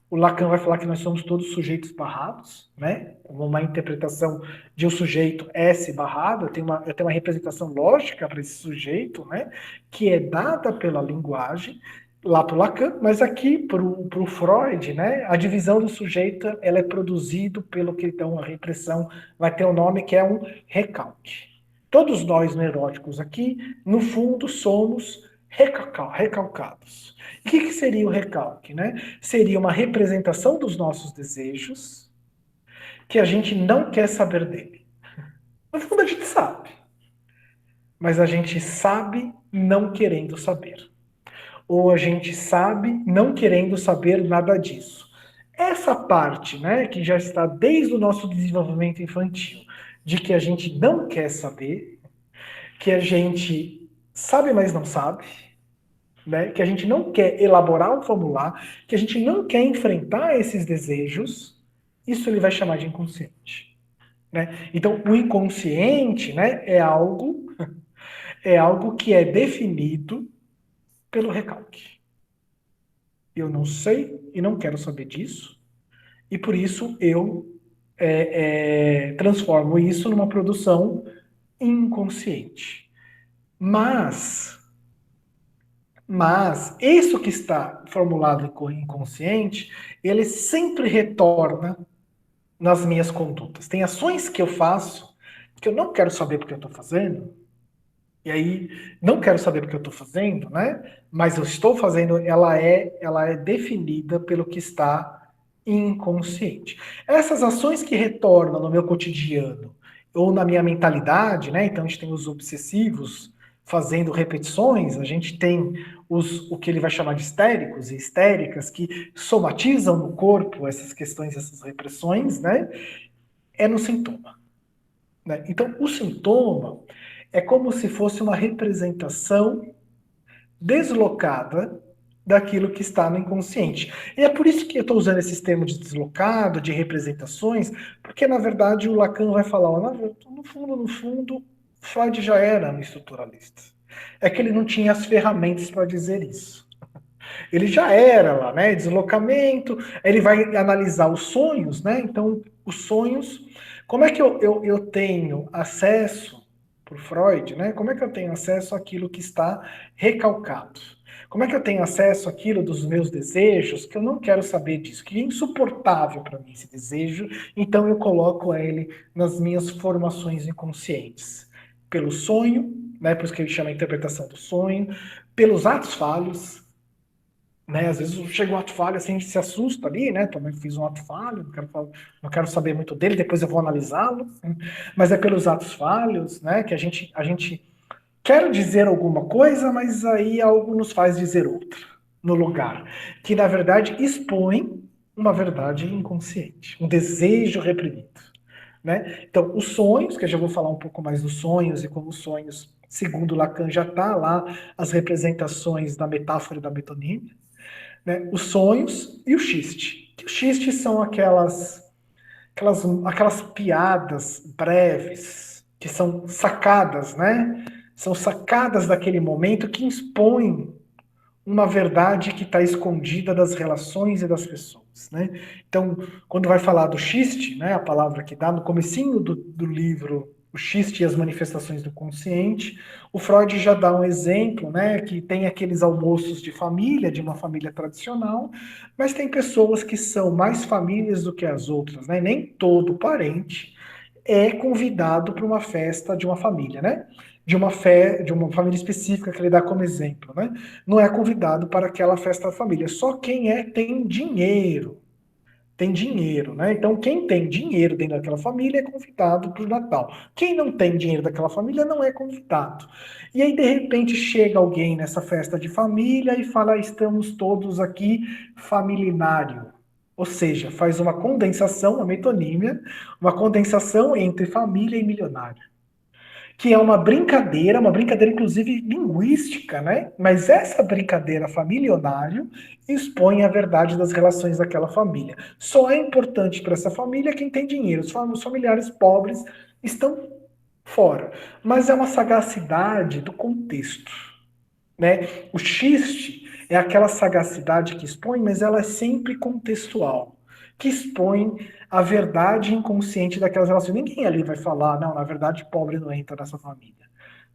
O Lacan vai falar que nós somos todos sujeitos barrados, né? Uma interpretação de um sujeito S barrado, eu tenho uma representação lógica para esse sujeito, né? Que é dada pela linguagem, lá para o Lacan, mas aqui para o Freud, né? A divisão do sujeito ela é produzido pelo que então a repressão vai ter um nome que é um recalque. Todos nós neuróticos aqui, no fundo, somos recalcados. O que seria o recalque, né? Seria uma representação dos nossos desejos que a gente não quer saber dele. No fundo, a gente sabe, mas a gente sabe não querendo saber. Ou a gente sabe não querendo saber nada disso. Essa parte, né, que já está desde o nosso desenvolvimento infantil, de que a gente não quer saber, que a gente sabe, mas não sabe, né? Que a gente não quer elaborar um formulário, que a gente não quer enfrentar esses desejos, isso ele vai chamar de inconsciente. Né? Então, o inconsciente, né, é algo que é definido pelo recalque. Eu não sei e não quero saber disso, e por isso eu transformo isso numa produção inconsciente. Mas isso que está formulado em inconsciente, ele sempre retorna nas minhas condutas. Tem ações que eu faço que eu não quero saber porque eu estou fazendo, e aí não quero saber porque eu estou fazendo, né? Mas eu estou fazendo, ela é definida pelo que está inconsciente. Essas ações que retornam no meu cotidiano ou na minha mentalidade, né? Então a gente tem os obsessivos fazendo repetições, a gente tem o que ele vai chamar de histéricos e histéricas que somatizam no corpo essas questões, essas repressões, né? É no sintoma. Né? Então o sintoma é como se fosse uma representação deslocada daquilo que está no inconsciente. E é por isso que eu estou usando esses termos de deslocado, de representações, porque na verdade o Lacan vai falar, ó, no fundo, Freud já era um estruturalista. É que ele não tinha as ferramentas para dizer isso. Ele já era lá, né? Deslocamento, ele vai analisar os sonhos, né? Então, os sonhos, como é que eu tenho acesso, por Freud, né? Como é que eu tenho acesso àquilo que está recalcado? Como é que eu tenho acesso àquilo dos meus desejos que eu não quero saber disso, que é insuportável para mim esse desejo, então eu coloco ele nas minhas formações inconscientes. Pelo sonho, né? Por isso que ele chama a interpretação do sonho, pelos atos falhos, né? Às vezes chega um ato falho, assim, a gente se assusta ali, né? Também fiz um ato falho, não quero saber muito dele, depois eu vou analisá-lo. Né? Mas é pelos atos falhos, né? Que a gente quer dizer alguma coisa, mas aí algo nos faz dizer outra no lugar. Que, na verdade, expõe uma verdade inconsciente, um desejo reprimido. Né? Então, os sonhos, que eu já vou falar um pouco mais dos sonhos e como os sonhos, segundo Lacan, já está lá as representações da metáfora da metonímia, né? Os sonhos e o xiste. Que o xiste são aquelas piadas breves, que são sacadas, né? São sacadas daquele momento que expõem uma verdade que está escondida das relações e das pessoas, né? Então, quando vai falar do xiste, né, a palavra que dá no comecinho do livro, o xiste e as manifestações do consciente, o Freud já dá um exemplo, né, que tem aqueles almoços de família, de uma família tradicional, mas tem pessoas que são mais famílias do que as outras, né? Nem todo parente é convidado para uma festa de uma família, né? De uma família específica que ele dá como exemplo, né? Não é convidado para aquela festa da família. Só quem tem dinheiro tem dinheiro, né? Então, quem tem dinheiro dentro daquela família é convidado para o Natal. Quem não tem dinheiro daquela família não é convidado. E aí, de repente, chega alguém nessa festa de família e fala: estamos todos aqui familinário. Ou seja, faz uma condensação, uma metonímia, uma condensação entre família e milionário, que é uma brincadeira inclusive linguística, né? Mas essa brincadeira familionário expõe a verdade das relações daquela família. Só é importante para essa família quem tem dinheiro. Os familiares pobres estão fora. Mas é uma sagacidade do contexto, né? O xiste é aquela sagacidade que expõe, mas ela é sempre contextual, que expõe a verdade inconsciente daquelas relações. Ninguém ali vai falar, não, na verdade, pobre não entra nessa família.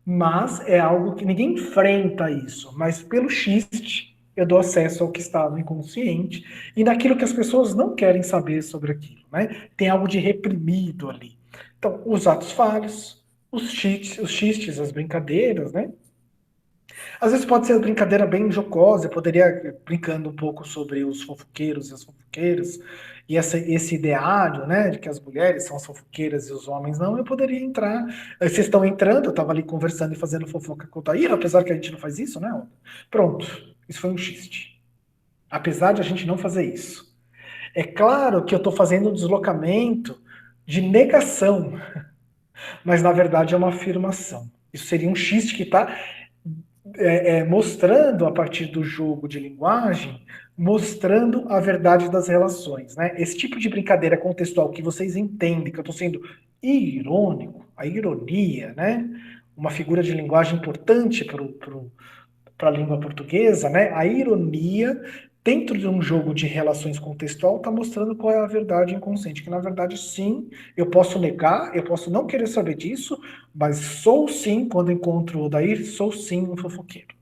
Mas é algo que ninguém enfrenta isso, mas pelo xiste eu dou acesso ao que está no inconsciente e naquilo que as pessoas não querem saber sobre aquilo, né? Tem algo de reprimido ali. Então, os atos falhos, os xistes, as brincadeiras, né? Às vezes pode ser uma brincadeira bem jocosa, eu poderia, brincando um pouco sobre os fofoqueiros e as fofoqueiras, e esse ideário, né, de que as mulheres são as fofoqueiras e os homens não, eu poderia entrar. Vocês estão entrando, eu estava ali conversando e fazendo fofoca com o Taíra, apesar que a gente não faz isso, né? Pronto, isso foi um xiste. Apesar de a gente não fazer isso. É claro que eu estou fazendo um deslocamento de negação, mas na verdade é uma afirmação. Isso seria um xiste que está mostrando a partir do jogo de linguagem, mostrando a verdade das relações, né? Esse tipo de brincadeira contextual que vocês entendem que eu estou sendo irônico, a ironia, né? Uma figura de linguagem importante para a língua portuguesa, né? A ironia, dentro de um jogo de relações contextual, está mostrando qual é a verdade inconsciente. Que, na verdade, sim, eu posso negar, eu posso não querer saber disso, mas sou sim, quando encontro o Odair, sou sim um fofoqueiro.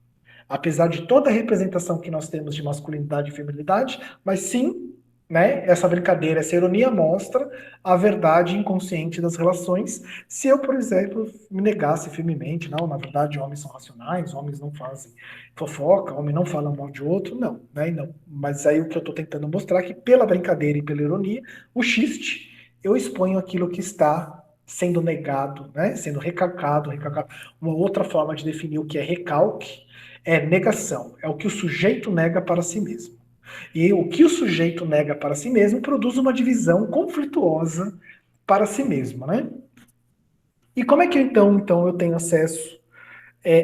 Apesar de toda a representação que nós temos de masculinidade e feminilidade, mas sim, né, essa brincadeira, essa ironia mostra a verdade inconsciente das relações. Se eu, por exemplo, me negasse firmemente, não, na verdade, homens são racionais, homens não fazem fofoca, homem não fala mal de outro, não, né, não. Mas aí o que eu estou tentando mostrar é que pela brincadeira e pela ironia, o xiste, eu exponho aquilo que está sendo negado, né, sendo recalcado. Uma outra forma de definir o que é recalque é negação, é o que o sujeito nega para si mesmo. E o que o sujeito nega para si mesmo produz uma divisão conflituosa para si mesmo, né? E como é que então eu tenho acesso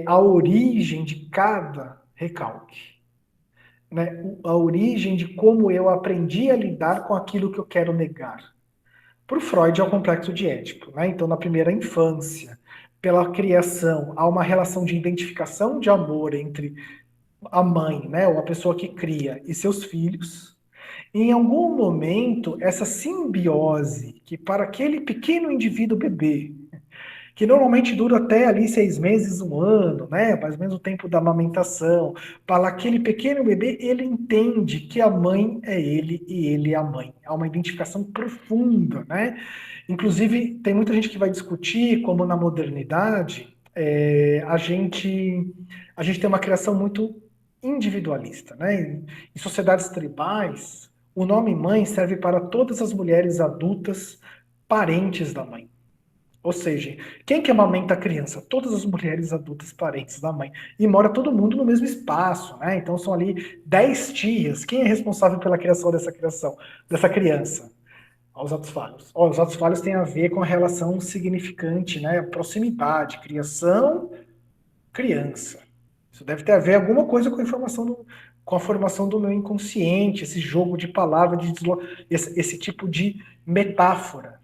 à origem de cada recalque? Né? A origem de como eu aprendi a lidar com aquilo que eu quero negar. Para o Freud é o complexo de Édipo, né? Então, na primeira infância, pela criação, há uma relação de identificação de amor entre a mãe, né, ou a pessoa que cria, e seus filhos. E em algum momento, essa simbiose, que para aquele pequeno indivíduo bebê, que normalmente dura até ali 6 meses, um ano, né, mais ou menos o tempo da amamentação, para aquele pequeno bebê, ele entende que a mãe é ele e ele é a mãe. Há uma identificação profunda, né? Inclusive, tem muita gente que vai discutir como na modernidade a gente tem uma criação muito individualista, né? Em sociedades tribais, o nome mãe serve para todas as mulheres adultas parentes da mãe. Ou seja, quem que amamenta a criança? Todas as mulheres adultas parentes da mãe. E mora todo mundo no mesmo espaço, né? Então são ali 10 tias. Quem é responsável pela criação dessa criança? Os atos falhos. Os atos falhos têm a ver com a relação significante, né? Proximidade, criação, criança. Isso deve ter a ver alguma coisa com a com a formação do meu inconsciente, esse jogo de palavras, esse tipo de metáfora.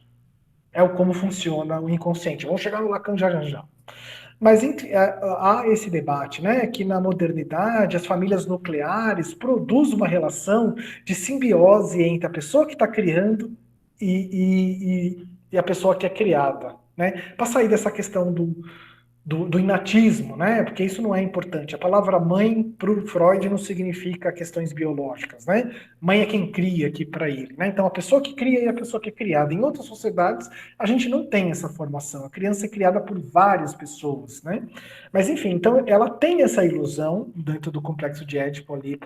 É o como funciona o inconsciente. Vamos chegar no Lacan já já já. Mas há esse debate, né, que na modernidade as famílias nucleares produzem uma relação de simbiose entre a pessoa que está criando e a pessoa que é criada, né, para sair dessa questão do inatismo, né? Porque isso não é importante. A palavra mãe para o Freud não significa questões biológicas, né? Mãe é quem cria aqui para ele, né? Então a pessoa que cria e a pessoa que é criada. Em outras sociedades a gente não tem essa formação. A criança é criada por várias pessoas, né? Mas enfim, então ela tem essa ilusão dentro do complexo de Édipo ali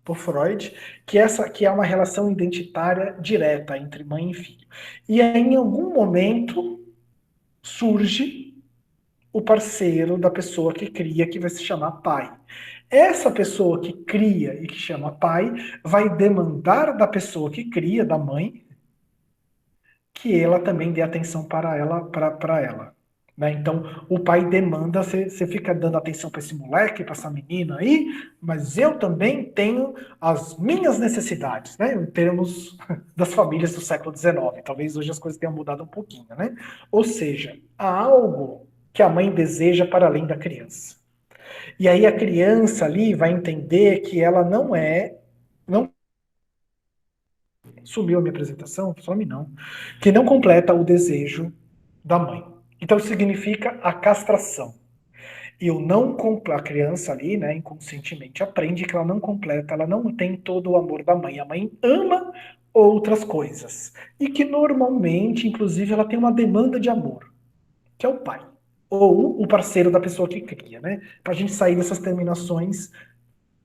por Freud, que é uma relação identitária direta entre mãe e filho. E aí, em algum momento, surge o parceiro da pessoa que cria, que vai se chamar pai. Essa pessoa que cria e que chama pai vai demandar da pessoa que cria, da mãe, que ela também dê atenção para ela, para ela. Né? Então, o pai demanda, você fica dando atenção para esse moleque, para essa menina aí, mas eu também tenho as minhas necessidades, né? Em termos das famílias do século XIX. Talvez hoje as coisas tenham mudado um pouquinho, né? Ou seja, há algo que a mãe deseja para além da criança. E aí a criança ali vai entender que ela não é, não sumiu a minha apresentação, some não, que não completa o desejo da mãe. Então significa a castração. Eu não a criança ali, né, inconscientemente aprende que ela não completa, ela não tem todo o amor da mãe. A mãe ama outras coisas e que normalmente, inclusive, ela tem uma demanda de amor, que é o pai ou o parceiro da pessoa que cria, né? Para a gente sair dessas terminações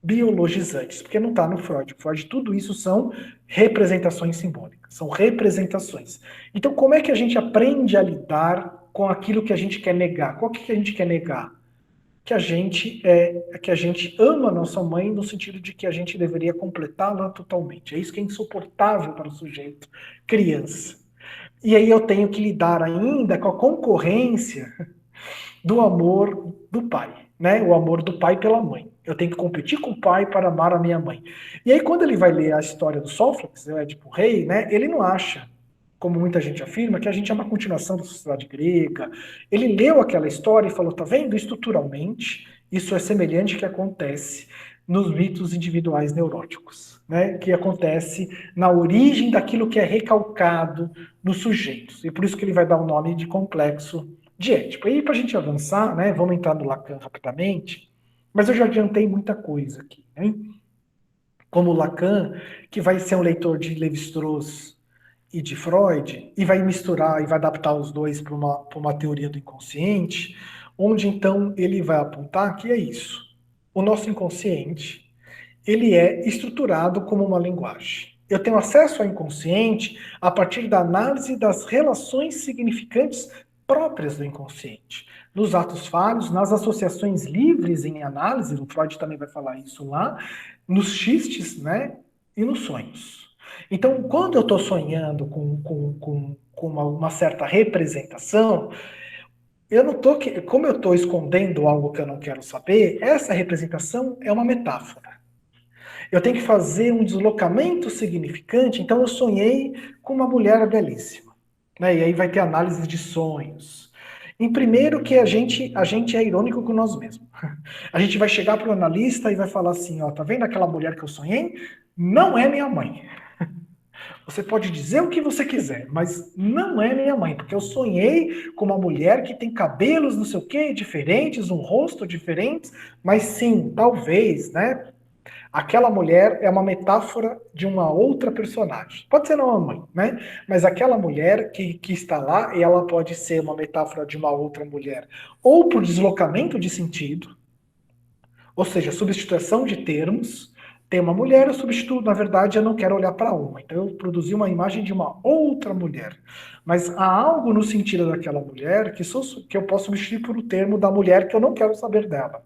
biologizantes, porque não está no Freud. Freud, tudo isso são representações simbólicas, são representações. Então, como é que a gente aprende a lidar com aquilo que a gente quer negar? Qual que a gente quer negar? Que a gente ama a nossa mãe no sentido de que a gente deveria completá-la totalmente. É isso que é insuportável para o sujeito criança. E aí eu tenho que lidar ainda com a concorrência do amor do pai, né? O amor do pai pela mãe. Eu tenho que competir com o pai para amar a minha mãe. E aí, quando ele vai ler a história do Sófocles, o Édipo Rei, né? Ele não acha, como muita gente afirma, que a gente é uma continuação da sociedade grega. Ele leu aquela história e falou: tá vendo? Estruturalmente, isso é semelhante ao que acontece nos mitos individuais neuróticos, né? Que acontece na origem daquilo que é recalcado nos sujeitos. E por isso que ele vai dar o nome de complexo de Édipo. E para a gente avançar, né, vamos entrar no Lacan rapidamente, mas eu já adiantei muita coisa aqui. Né? Como Lacan, que vai ser um leitor de Lévi-Strauss e de Freud, e vai misturar e vai adaptar os dois para uma teoria do inconsciente, onde então ele vai apontar que é isso. O nosso inconsciente, ele é estruturado como uma linguagem. Eu tenho acesso ao inconsciente a partir da análise das relações significantes próprias do inconsciente. Nos atos falhos, nas associações livres em análise, o Freud também vai falar isso lá, nos xistes, né, e nos sonhos. Então, quando eu estou sonhando com uma certa representação, eu não tô, como eu estou escondendo algo que eu não quero saber, essa representação é uma metáfora. Eu tenho que fazer um deslocamento significante, então eu sonhei com uma mulher belíssima. Né? E aí vai ter análise de sonhos. Em primeiro que a gente é irônico com nós mesmos. A gente vai chegar para o analista e vai falar assim, ó, tá vendo aquela mulher que eu sonhei? Não é minha mãe. Você pode dizer o que você quiser, mas não é minha mãe, porque eu sonhei com uma mulher que tem cabelos, não sei o quê, diferentes, um rosto diferente, mas sim, talvez, né? Aquela mulher é uma metáfora de uma outra personagem. Pode ser não a mãe, né? Mas aquela mulher que está lá, ela pode ser uma metáfora de uma outra mulher. Ou por deslocamento de sentido, ou seja, substituição de termos. Tem uma mulher, eu substituo, na verdade, eu não quero olhar para uma. Então eu produzi uma imagem de uma outra mulher. Mas há algo no sentido daquela mulher que eu posso substituir por o termo da mulher que eu não quero saber dela.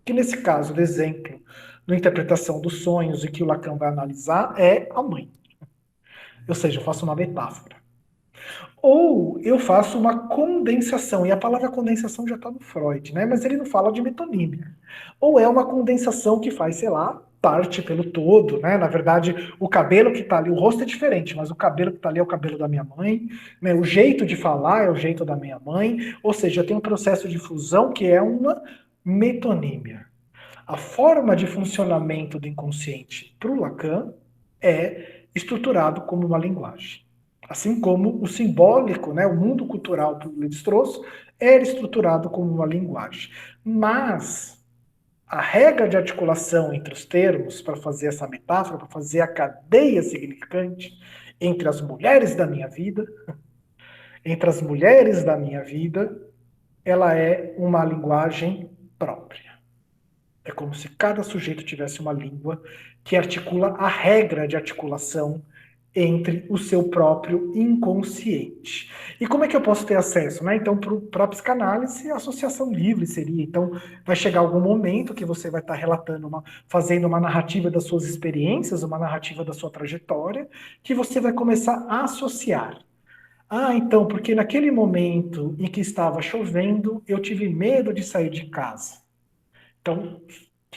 Que nesse caso, o exemplo da interpretação dos sonhos e que o Lacan vai analisar é a mãe. Ou seja, eu faço uma metáfora. Ou eu faço uma condensação, e a palavra condensação já está no Freud, né? Mas ele não fala de metonímia. Ou é uma condensação que faz, sei lá, parte pelo todo, né? Na verdade, o cabelo que está ali, o rosto é diferente, mas o cabelo que está ali é o cabelo da minha mãe, né? O jeito de falar é o jeito da minha mãe, ou seja, tem um processo de fusão que é uma metonímia. A forma de funcionamento do inconsciente para o Lacan é estruturado como uma linguagem. Assim como o simbólico, né, o mundo cultural para o Lévi-Strauss era estruturado como uma linguagem. Mas a regra de articulação entre os termos, para fazer essa metáfora, para fazer a cadeia significante entre as mulheres da minha vida, ela é uma linguagem própria. É como se cada sujeito tivesse uma língua que articula a regra de articulação entre o seu próprio inconsciente. E como é que eu posso ter acesso? Né? Então, para a psicanálise, a associação livre seria. Então, vai chegar algum momento que você vai estar relatando, fazendo uma narrativa das suas experiências, uma narrativa da sua trajetória, que você vai começar a associar. Ah, então, porque naquele momento em que estava chovendo, eu tive medo de sair de casa. Então,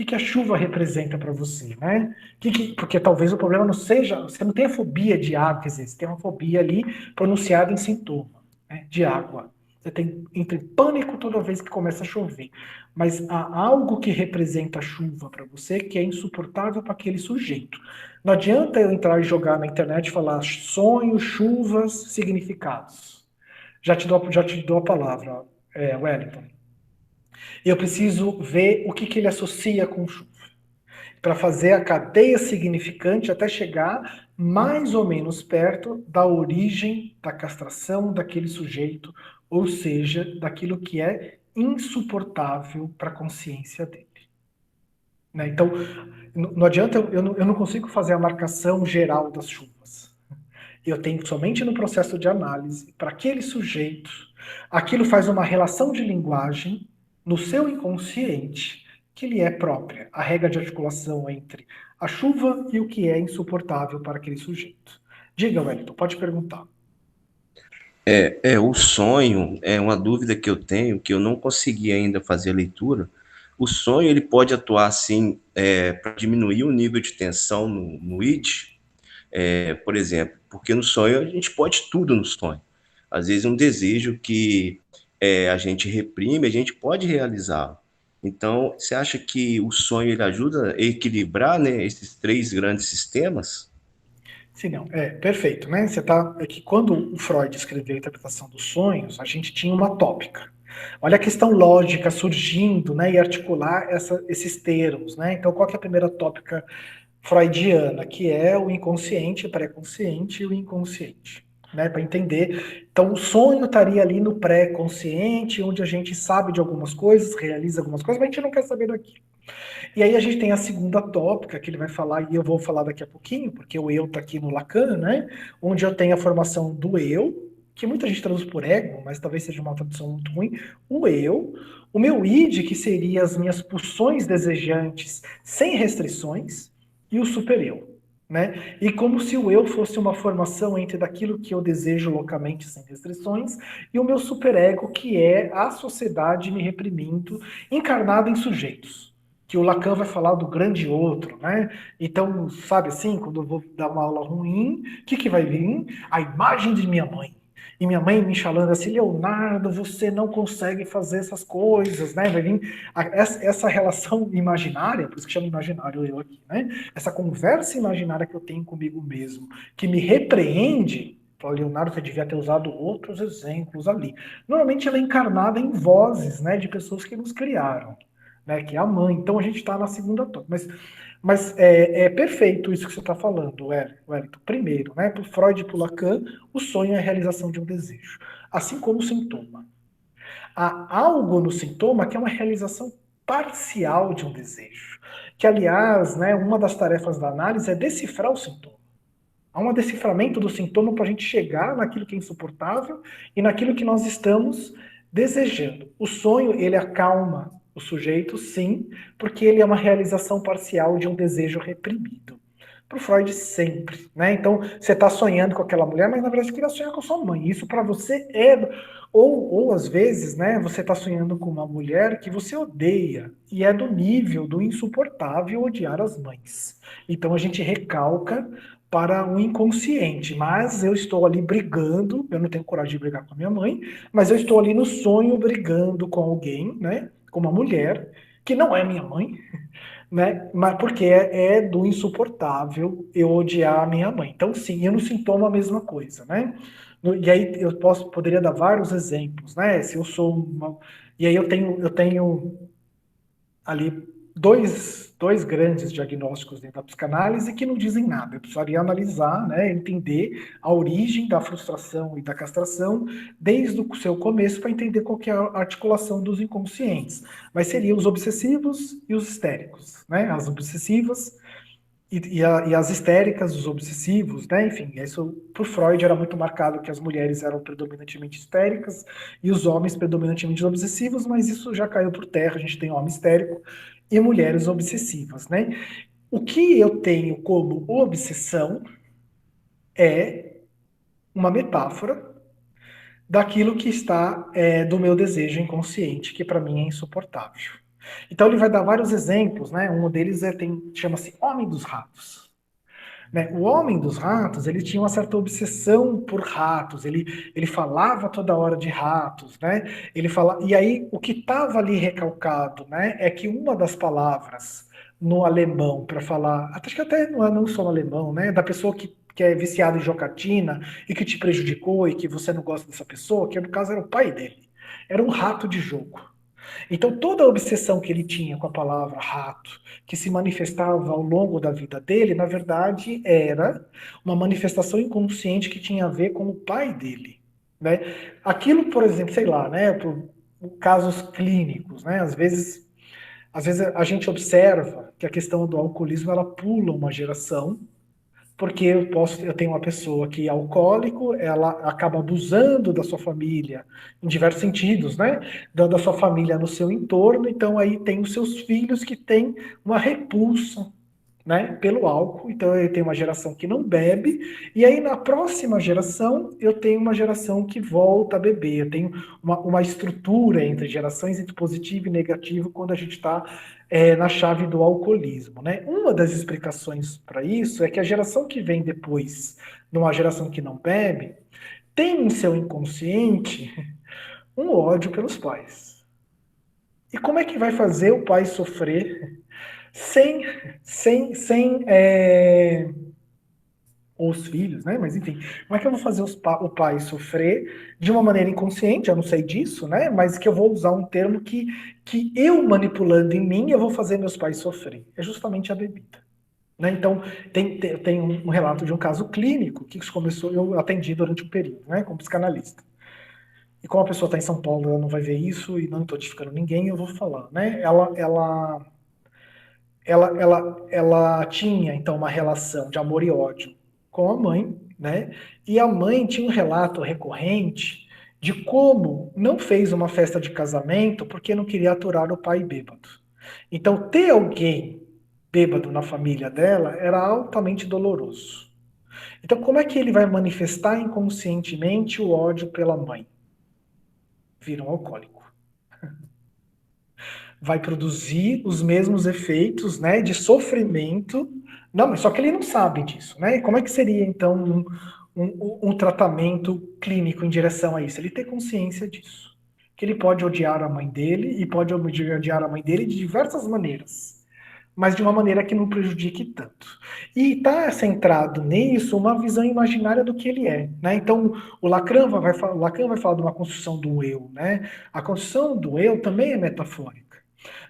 o que a chuva representa para você, né? Porque talvez o problema não seja, você não tem a fobia de água, quer dizer, você tem uma fobia ali pronunciada em sintoma, né, de água. Você entra em pânico toda vez que começa a chover. Mas há algo que representa a chuva para você que é insuportável para aquele sujeito. Não adianta eu entrar e jogar na internet e falar sonhos, chuvas, significados. Já te dou a palavra, Wellington. Eu preciso ver o que ele associa com chuva, para fazer a cadeia significante até chegar mais ou menos perto da origem da castração daquele sujeito, ou seja, daquilo que é insuportável para a consciência dele. Né? Então, não adianta, eu não consigo fazer a marcação geral das chuvas. Eu tenho somente no processo de análise, para aquele sujeito, aquilo faz uma relação de linguagem no seu inconsciente que lhe é própria, a regra de articulação entre a chuva e o que é insuportável para aquele sujeito. Diga, Wellington, pode perguntar. O sonho é uma dúvida que eu tenho, que eu não consegui ainda fazer a leitura. O sonho, ele pode atuar, assim, para diminuir o nível de tensão no id, por exemplo, porque no sonho a gente pode tudo no sonho. Às vezes um desejo que a gente reprime, a gente pode realizar. Então, você acha que o sonho ele ajuda a equilibrar, né, esses três grandes sistemas? Sim, não, perfeito, né? É que quando o Freud escreveu a interpretação dos sonhos, a gente tinha uma tópica. Olha a questão lógica surgindo, né, e articular esses termos, né? Então, qual que é a primeira tópica freudiana, que é o inconsciente, pré-consciente e o inconsciente, né, para entender. Então, o sonho estaria ali no pré-consciente, onde a gente sabe de algumas coisas, realiza algumas coisas, mas a gente não quer saber daquilo. E aí a gente tem a segunda tópica, que ele vai falar, e eu vou falar daqui a pouquinho, porque o eu está aqui no Lacan, né, onde eu tenho a formação do eu, que muita gente traduz por ego, mas talvez seja uma tradução muito ruim, o eu, o meu id, que seria as minhas pulsões desejantes sem restrições, e o supereu. Né? E como se o eu fosse uma formação entre daquilo que eu desejo loucamente sem restrições e o meu superego, que é a sociedade me reprimindo, encarnada em sujeitos. Que o Lacan vai falar do grande outro, né? Então, sabe assim, quando eu vou dar uma aula ruim, o que vai vir? A imagem de minha mãe. E minha mãe me falando assim, Leonardo, você não consegue fazer essas coisas, né? Vai vir essa relação imaginária, por isso que chama imaginário eu aqui, né? Essa conversa imaginária que eu tenho comigo mesmo, que me repreende. Leonardo, você devia ter usado outros exemplos ali. Normalmente ela é encarnada em vozes, né, de pessoas que nos criaram, né, que é a mãe. Então a gente está na segunda tópica. Mas é perfeito isso que você está falando, Wellington. Primeiro, né, para o Freud e para o Lacan, o sonho é a realização de um desejo, assim como o sintoma. Há algo no sintoma que é uma realização parcial de um desejo. Que, aliás, né, uma das tarefas da análise é decifrar o sintoma. Há um deciframento do sintoma para a gente chegar naquilo que é insuportável e naquilo que nós estamos desejando. O sonho, ele acalma o sujeito, sim, porque ele é uma realização parcial de um desejo reprimido. Para o Freud, sempre. Né? Então, você está sonhando com aquela mulher, mas na verdade você queria sonhar com sua mãe. Isso para você é. Ou às vezes, né, você está sonhando com uma mulher que você odeia e é do nível do insuportável odiar as mães. Então a gente recalca para o inconsciente, mas eu estou ali brigando, eu não tenho coragem de brigar com a minha mãe, mas eu estou ali no sonho brigando com alguém, né, com uma mulher, que não é minha mãe, né, mas porque é do insuportável eu odiar a minha mãe. Então, sim, eu no sintoma a mesma coisa, né? E aí poderia dar vários exemplos, né? Se eu sou uma, e aí eu tenho ali dois grandes diagnósticos dentro da psicanálise que não dizem nada. Eu precisaria analisar, né, entender a origem da frustração e da castração desde o seu começo para entender qual que é a articulação dos inconscientes. Mas seriam os obsessivos e os histéricos, né? As obsessivas e as histéricas, os obsessivos, né? Enfim, isso por Freud era muito marcado que as mulheres eram predominantemente histéricas e os homens predominantemente obsessivos, mas isso já caiu por terra. A gente tem homem histérico e mulheres obsessivas, né? O que eu tenho como obsessão é uma metáfora daquilo que está do meu desejo inconsciente, que para mim é insuportável. Então ele vai dar vários exemplos, né? Um deles chama-se Homem dos Ratos. Né? O Homem dos Ratos, ele tinha uma certa obsessão por ratos, ele falava toda hora de ratos, né? E aí o que estava ali recalcado, né, é que uma das palavras no alemão para falar, acho que até não só no alemão, né, da pessoa que é viciada em jocatina e que te prejudicou e que você não gosta dessa pessoa, que no caso era o pai dele, era um rato de jogo. Então, toda a obsessão que ele tinha com a palavra rato, que se manifestava ao longo da vida dele, na verdade, era uma manifestação inconsciente que tinha a ver com o pai dele. Né? Aquilo, por exemplo, sei lá, né, por casos clínicos, né, às vezes a gente observa que a questão do alcoolismo ela pula uma geração porque eu tenho uma pessoa que é alcoólico, ela acaba abusando da sua família, em diversos sentidos, né? Da sua família no seu entorno, então aí tem os seus filhos que têm uma repulsa, né, pelo álcool. Então eu tenho uma geração que não bebe, e aí na próxima geração eu tenho uma geração que volta a beber. Eu tenho uma estrutura entre gerações, entre positivo e negativo, quando a gente está na chave do alcoolismo. Né? Uma das explicações para isso é que a geração que vem depois, numa geração que não bebe, tem em seu inconsciente um ódio pelos pais. E como é que vai fazer o pai sofrer sem, sem ou os filhos, né? Mas enfim, como é que eu vou fazer o pai sofrer de uma maneira inconsciente? Eu não sei disso, né? Mas que eu vou usar um termo que eu manipulando em mim, eu vou fazer meus pais sofrer. É justamente a bebida. Né? Então, tem um relato de um caso clínico que isso começou, eu atendi durante um período, né, como psicanalista. E como a pessoa está em São Paulo, ela não vai ver isso e não estou edificando ninguém, eu vou falar, né? Ela tinha, então, uma relação de amor e ódio com a mãe, né? E a mãe tinha um relato recorrente de como não fez uma festa de casamento porque não queria aturar o pai bêbado. Então, ter alguém bêbado na família dela era altamente doloroso. Então, como é que ele vai manifestar inconscientemente o ódio pela mãe? Vira um alcoólico. Vai produzir os mesmos efeitos, né, de sofrimento. Não, mas só que ele não sabe disso, né? Como é que seria então um tratamento clínico em direção a isso? Ele ter consciência disso, que ele pode odiar a mãe dele e pode odiar a mãe dele de diversas maneiras, mas de uma maneira que não prejudique tanto. E está centrado nisso uma visão imaginária do que ele é. Né? Então, o Lacan vai falar de uma construção do eu. Né? A construção do eu também é metafórica.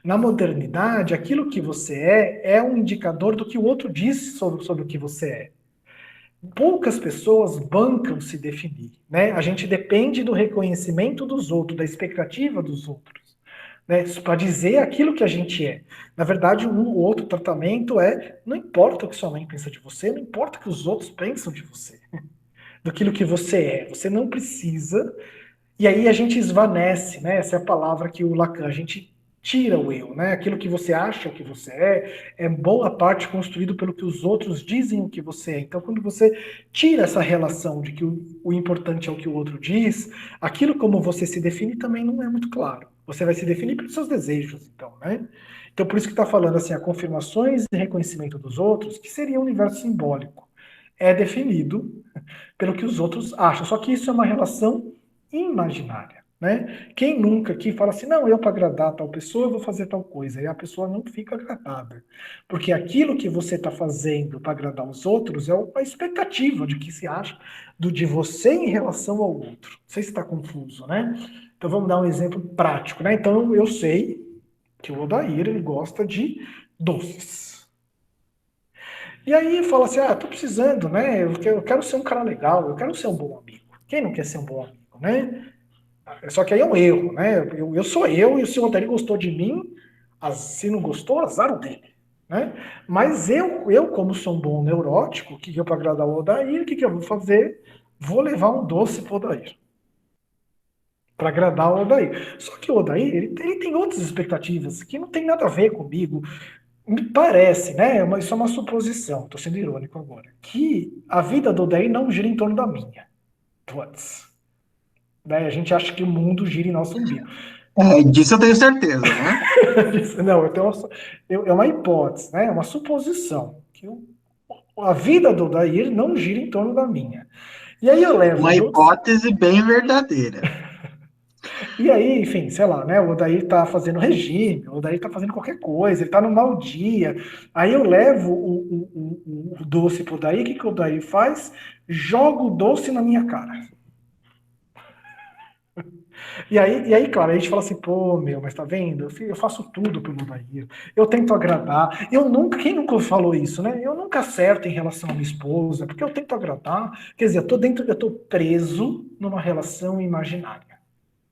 Na modernidade, aquilo que você é um indicador do que o outro diz sobre o que você é. Poucas pessoas bancam se definir. Né? A gente depende do reconhecimento dos outros, da expectativa dos outros. Né, para dizer aquilo que a gente é. Na verdade, o outro tratamento não importa o que sua mãe pensa de você, não importa o que os outros pensam de você, daquilo que você é. Você não precisa. E aí a gente esvanece, né? Essa é a palavra que o Lacan, a gente tira o eu, né? Aquilo que você acha que você é boa parte construído pelo que os outros dizem o que você é. Então, quando você tira essa relação de que o importante é o que o outro diz, aquilo como você se define também não é muito claro. Você vai se definir pelos seus desejos, então, né? Então, por isso que está falando assim, a confirmações e reconhecimento dos outros, que seria um universo simbólico, é definido pelo que os outros acham. Só que isso é uma relação imaginária. Né? Quem nunca aqui fala assim, não, eu para agradar tal pessoa, eu vou fazer tal coisa, e a pessoa não fica agradada. Porque aquilo que você está fazendo para agradar os outros é uma expectativa de que se acha de você em relação ao outro. Não sei se está confuso, né? Então vamos dar um exemplo prático. Né? Então eu sei Que o Odair, ele gosta de doces. E aí fala assim, tô precisando, né? Eu quero ser um cara legal, eu quero ser um bom amigo. Quem não quer ser um bom amigo, né? Só que aí é um erro, né? Eu sou eu, e se o Odair gostou de mim, se não gostou, azar o dele. Né? Mas eu, como sou um bom neurótico, que eu para agradar o Odair, o que eu vou fazer? Vou levar um doce pro Odair. Para agradar o Odair. Só que o Odair, ele tem outras expectativas que não tem nada a ver comigo. Me parece, né? Isso é uma suposição, estou sendo irônico agora, que a vida do Odair não gira em torno da minha. Putz. Né? A gente acha que o mundo gira em nosso umbigo. Disso eu tenho certeza, né? Não, é uma hipótese, né? É uma suposição. Que a vida do Odair não gira em torno da minha. E aí eu levo Uma doce. hipótese bem verdadeira. E aí, enfim, sei lá, né? O Odair tá fazendo regime, o Odair tá fazendo qualquer coisa, ele tá num mau dia. Aí eu levo o doce pro Odair, o que, que o Odair faz? Joga o doce na minha cara. E aí, claro, a gente fala assim, pô, meu, mas tá vendo? Eu faço tudo pelo Odair. Eu tento agradar. Quem nunca falou isso, né? Eu nunca acerto em relação à minha esposa, porque eu tento agradar. Quer dizer, eu tô preso numa relação imaginária,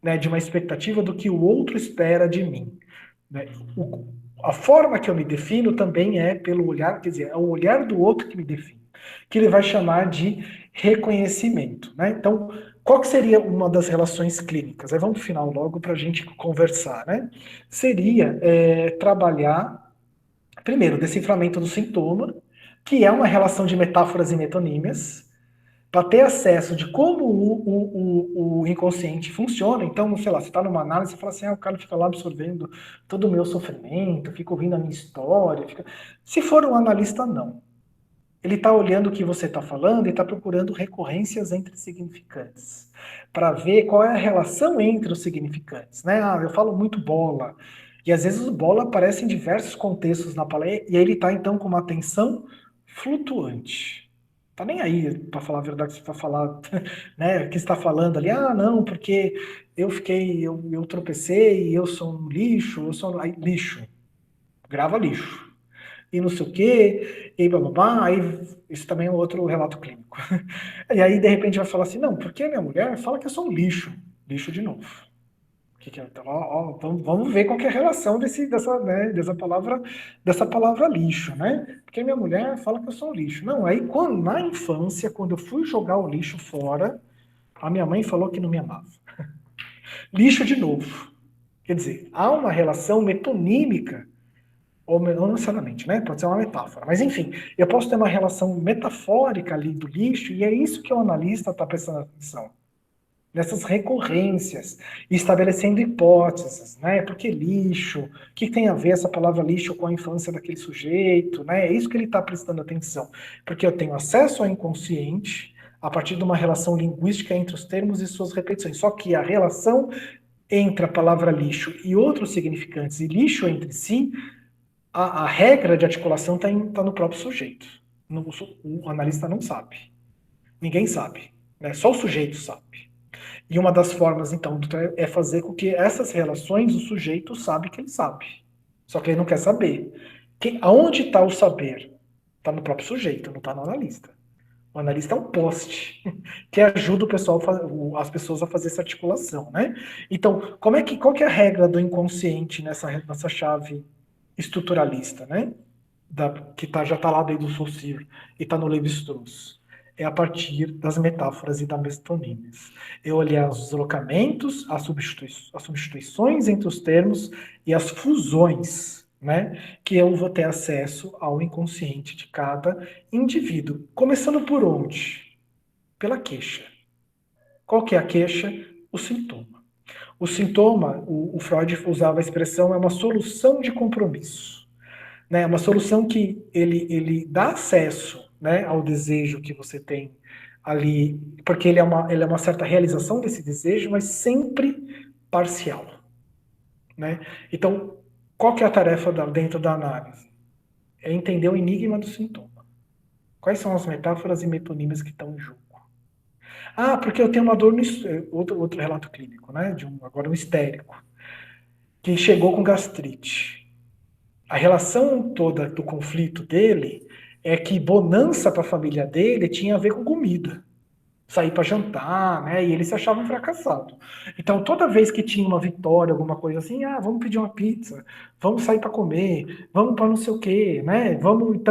né? De uma expectativa do que o outro espera de mim. Né? A forma que eu me defino também é pelo olhar, quer dizer, é o olhar do outro que me define, que ele vai chamar de reconhecimento. Né? Então, qual que seria uma das relações clínicas? Aí vamos pro final logo para a gente conversar. Né? Seria trabalhar, primeiro, o deciframento do sintoma, que é uma relação de metáforas e metonímias, para ter acesso de como o inconsciente funciona. Então, sei lá, você está numa análise e fala assim, o cara fica lá absorvendo todo o meu sofrimento, fica ouvindo a minha história. Se for um analista, não. Ele está olhando o que você está falando e está procurando recorrências entre significantes, para ver qual é a relação entre os significantes. Né? Eu falo muito bola, e às vezes o bola aparece em diversos contextos na palestra, e aí ele está então com uma atenção flutuante. Tá nem aí, para falar a verdade, para falar, né, que está falando ali, não, porque eu tropecei, eu sou um lixo, eu sou lixo, grava lixo e não sei o quê, e bababá, aí isso também é um outro relato clínico. E aí, de repente, vai falar assim, não, porque minha mulher fala que eu sou um lixo, lixo de novo. Que é? Então, vamos ver qual que é a relação dessa palavra lixo, né? Porque minha mulher fala que eu sou um lixo. Não, aí na infância, quando eu fui jogar o lixo fora, a minha mãe falou que não me amava. Lixo de novo. Quer dizer, há uma relação metonímica, ou não necessariamente, né? Pode ser uma metáfora. Mas enfim, eu posso ter uma relação metafórica ali do lixo, e é isso que o analista está prestando atenção. Nessas recorrências, estabelecendo hipóteses, né? Por que lixo? O que tem a ver essa palavra lixo com a infância daquele sujeito, né? É isso que ele está prestando atenção. Porque eu tenho acesso ao inconsciente a partir de uma relação linguística entre os termos e suas repetições. Só que a relação entre a palavra lixo e outros significantes, e lixo entre si, a regra de articulação está no próprio sujeito. O analista não sabe. Ninguém sabe. Né? Só o sujeito sabe. E uma das formas, então, é fazer com que essas relações o sujeito sabe que ele sabe. Só que ele não quer saber. Aonde está o saber? Está no próprio sujeito, não está no analista. O analista é um poste que ajuda as pessoas a fazer essa articulação, né? Então, qual que é a regra do inconsciente nessa chave estruturalista, né? Que já está lá dentro do Saussure e está no Levi-Strauss? É a partir das metáforas e das metonímias. É olhar os deslocamentos, as substituições entre os termos e as fusões, né? Que eu vou ter acesso ao inconsciente de cada indivíduo. Começando por onde? Pela queixa. Qual que é a queixa? O sintoma. O sintoma, o Freud usava a expressão, é uma solução de compromisso. Né? Uma solução que ele dá acesso, né, ao desejo que você tem ali, porque ele é uma certa realização desse desejo, mas sempre parcial. Né? Então, qual que é a tarefa dentro da análise? É entender o enigma do sintoma. Quais são as metáforas e metonímias que estão em jogo? Porque eu tenho uma dor no outro relato clínico, né? Agora um histérico. que chegou com gastrite. A relação toda do conflito dele é que bonança para a família dele tinha a ver com comida. Sair para jantar, né? E ele se achava um fracassado. Então, toda vez que tinha uma vitória, alguma coisa assim, vamos pedir uma pizza, vamos sair para comer, vamos para não sei o quê, né? Vamos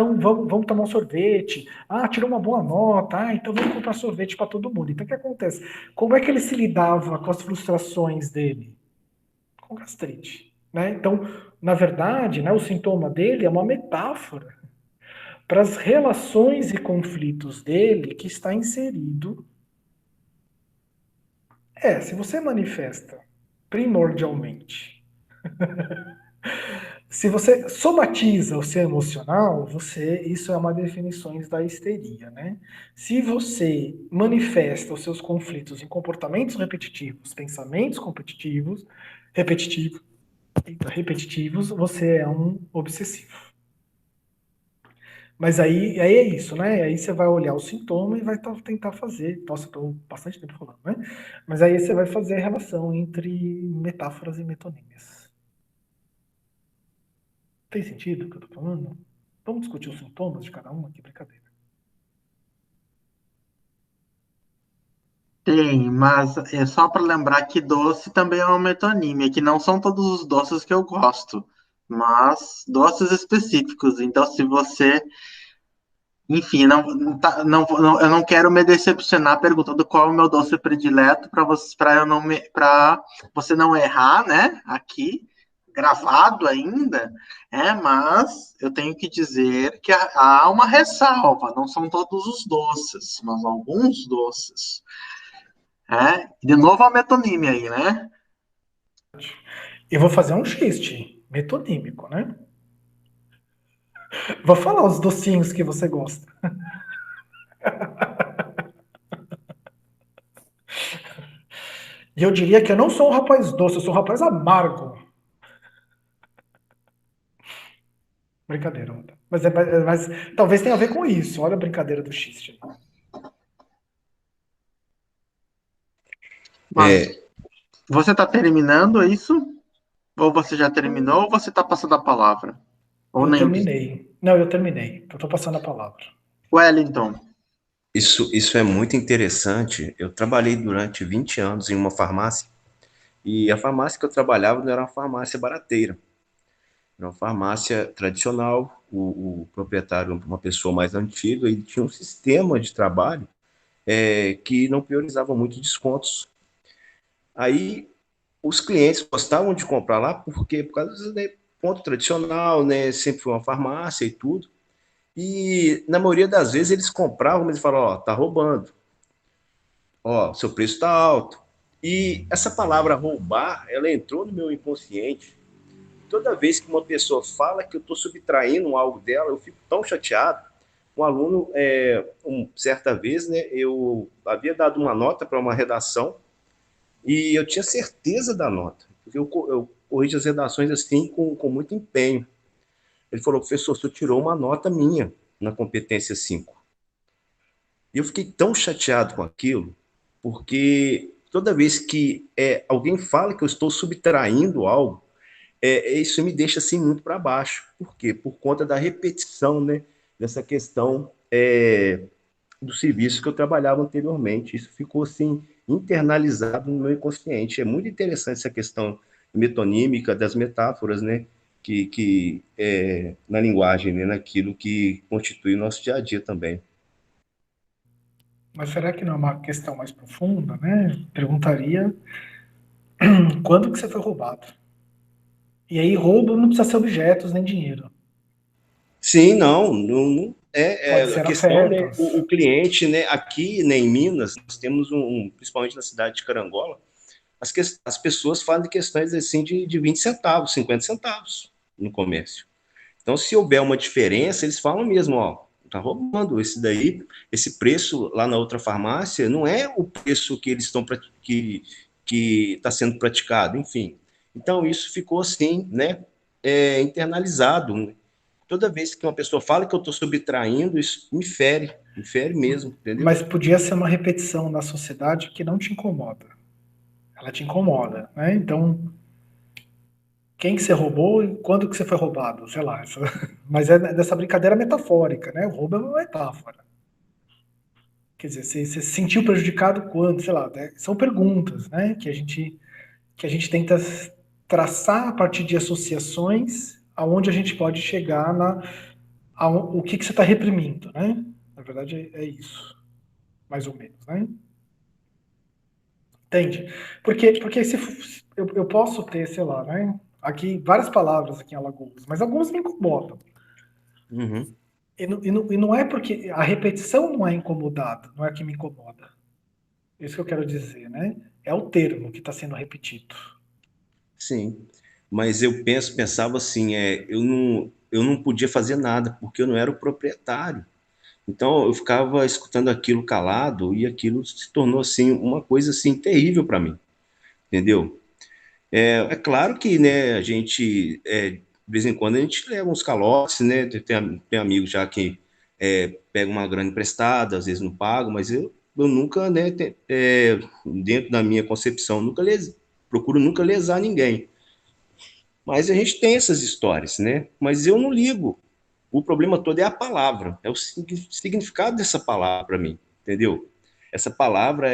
tomar um sorvete. Tirou uma boa nota. Então vamos comprar sorvete para todo mundo. Então, o que acontece? Como é que ele se lidava com as frustrações dele? Com gastrite, né? Então, na verdade, né, o sintoma dele é uma metáfora para as relações e conflitos dele que está inserido. Se você manifesta primordialmente, se você somatiza o seu emocional, isso é uma definição da histeria, né? Se você manifesta os seus conflitos em comportamentos repetitivos, pensamentos repetitivos, você é um obsessivo. Mas aí é isso, né? Aí você vai olhar o sintoma e vai tentar fazer. Nossa, estou bastante tempo falando, né? Mas aí você vai fazer a relação entre metáforas e metonímias. Tem sentido o que eu estou falando? Vamos discutir os sintomas de cada um aqui, brincadeira. Tem, mas é só para lembrar que doce também é uma metonímia, que não são todos os doces que eu gosto, mas doces específicos. Então, se você, enfim, eu não quero me decepcionar perguntando qual é o meu doce predileto para você não errar, né? Aqui gravado ainda, mas eu tenho que dizer que há uma ressalva. Não são todos os doces, mas alguns doces. De novo a metonímia aí, né? Eu vou fazer um xiste metonímico, né? Vou falar os docinhos que você gosta. E eu diria que eu não sou um rapaz doce, eu sou um rapaz amargo. Brincadeira, Onda. Mas talvez tenha a ver com isso. Olha a brincadeira do xiste. Mas você está terminando isso? Ou você já terminou, ou você está passando a palavra? Ou Eu nenhum dos... terminei. Não, eu terminei. Eu tô passando a palavra. Wellington. Isso é muito interessante. Eu trabalhei durante 20 anos em uma farmácia, e a farmácia que eu trabalhava não era uma farmácia barateira. Era uma farmácia tradicional. O proprietário, uma pessoa mais antiga, ele tinha um sistema de trabalho que não priorizava muito descontos. Aí os clientes gostavam de comprar lá porque por causa do ponto tradicional, né? Sempre foi uma farmácia e tudo. E na maioria das vezes eles compravam, mas eles falavam, ó, tá roubando. Ó, seu preço tá alto. E essa palavra roubar, ela entrou no meu inconsciente. Toda vez que uma pessoa fala que eu estou subtraindo algo dela, eu fico tão chateado. Um aluno, certa vez, né, eu havia dado uma nota para uma redação e eu tinha certeza da nota, porque eu corrijo as redações assim com muito empenho. Ele falou, professor, você tirou uma nota minha na competência 5. E eu fiquei tão chateado com aquilo, porque toda vez que alguém fala que eu estou subtraindo algo, isso me deixa assim muito para baixo. Por quê? Por conta da repetição, né, dessa questão do serviço que eu trabalhava anteriormente. Isso ficou assim internalizado no meu inconsciente. É muito interessante essa questão metonímica das metáforas, né, que na linguagem, né, naquilo que constitui o nosso dia a dia também. Mas será que não é uma questão mais profunda, né? Perguntaria quando que você foi roubado? E aí roubo não precisa ser objetos nem dinheiro. Sim, não Pode a ser questão, né, afetos. o cliente, né, aqui, né, em Minas, nós temos principalmente na cidade de Carangola, as pessoas falam de questões assim de 20 centavos, 50 centavos no comércio. Então, se houver uma diferença, eles falam mesmo, ó, tá roubando esse daí, esse preço lá na outra farmácia não é o preço que eles estão que está sendo praticado, enfim. Então, isso ficou assim, né, internalizado, né? Toda vez que uma pessoa fala que eu estou subtraindo, isso me fere mesmo, entendeu? Mas podia ser uma repetição na sociedade que não te incomoda. Ela te incomoda, né? Então, Quem que você roubou e quando que você foi roubado? Sei lá. Mas é dessa brincadeira metafórica, né? O roubo é uma metáfora. Quer dizer, você se sentiu prejudicado quando? Sei lá, né? São perguntas, né? Que a gente tenta traçar a partir de associações aonde a gente pode chegar o que você está reprimindo, né? Na verdade, é isso, mais ou menos, né? Entende? Porque se eu posso ter, sei lá, né? Aqui, várias palavras aqui em Alagoas, mas algumas me incomodam. Uhum. E não é porque a repetição não é incomodada, não é que me incomoda. É isso que eu quero dizer, né? É o termo que está sendo repetido. Sim, mas pensava assim, eu não podia fazer nada, porque eu não era o proprietário. Então eu ficava escutando aquilo calado e aquilo se tornou assim uma coisa assim terrível para mim, entendeu? É claro que, né, a gente, de vez em quando a gente leva uns calotes, né, tem amigos já que pegam uma grana emprestada, às vezes não pagam, mas eu nunca, né, dentro da minha concepção, procuro nunca lesar ninguém. Mas a gente tem essas histórias, né? Mas eu não ligo. O problema todo é a palavra, é o significado dessa palavra para mim, entendeu? Essa palavra,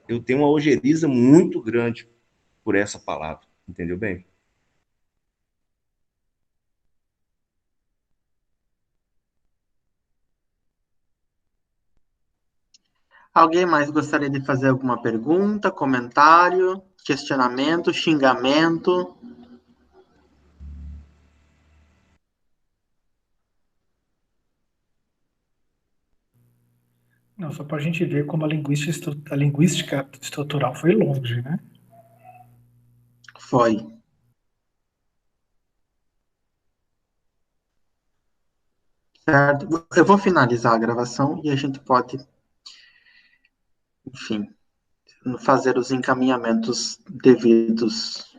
eu tenho uma ojeriza muito grande por essa palavra, entendeu bem? Alguém mais gostaria de fazer alguma pergunta, comentário, questionamento, xingamento? Não, só para a gente ver como a linguística estrutural foi longe, né? Foi. Certo? Eu vou finalizar a gravação e a gente pode, enfim, fazer os encaminhamentos devidos.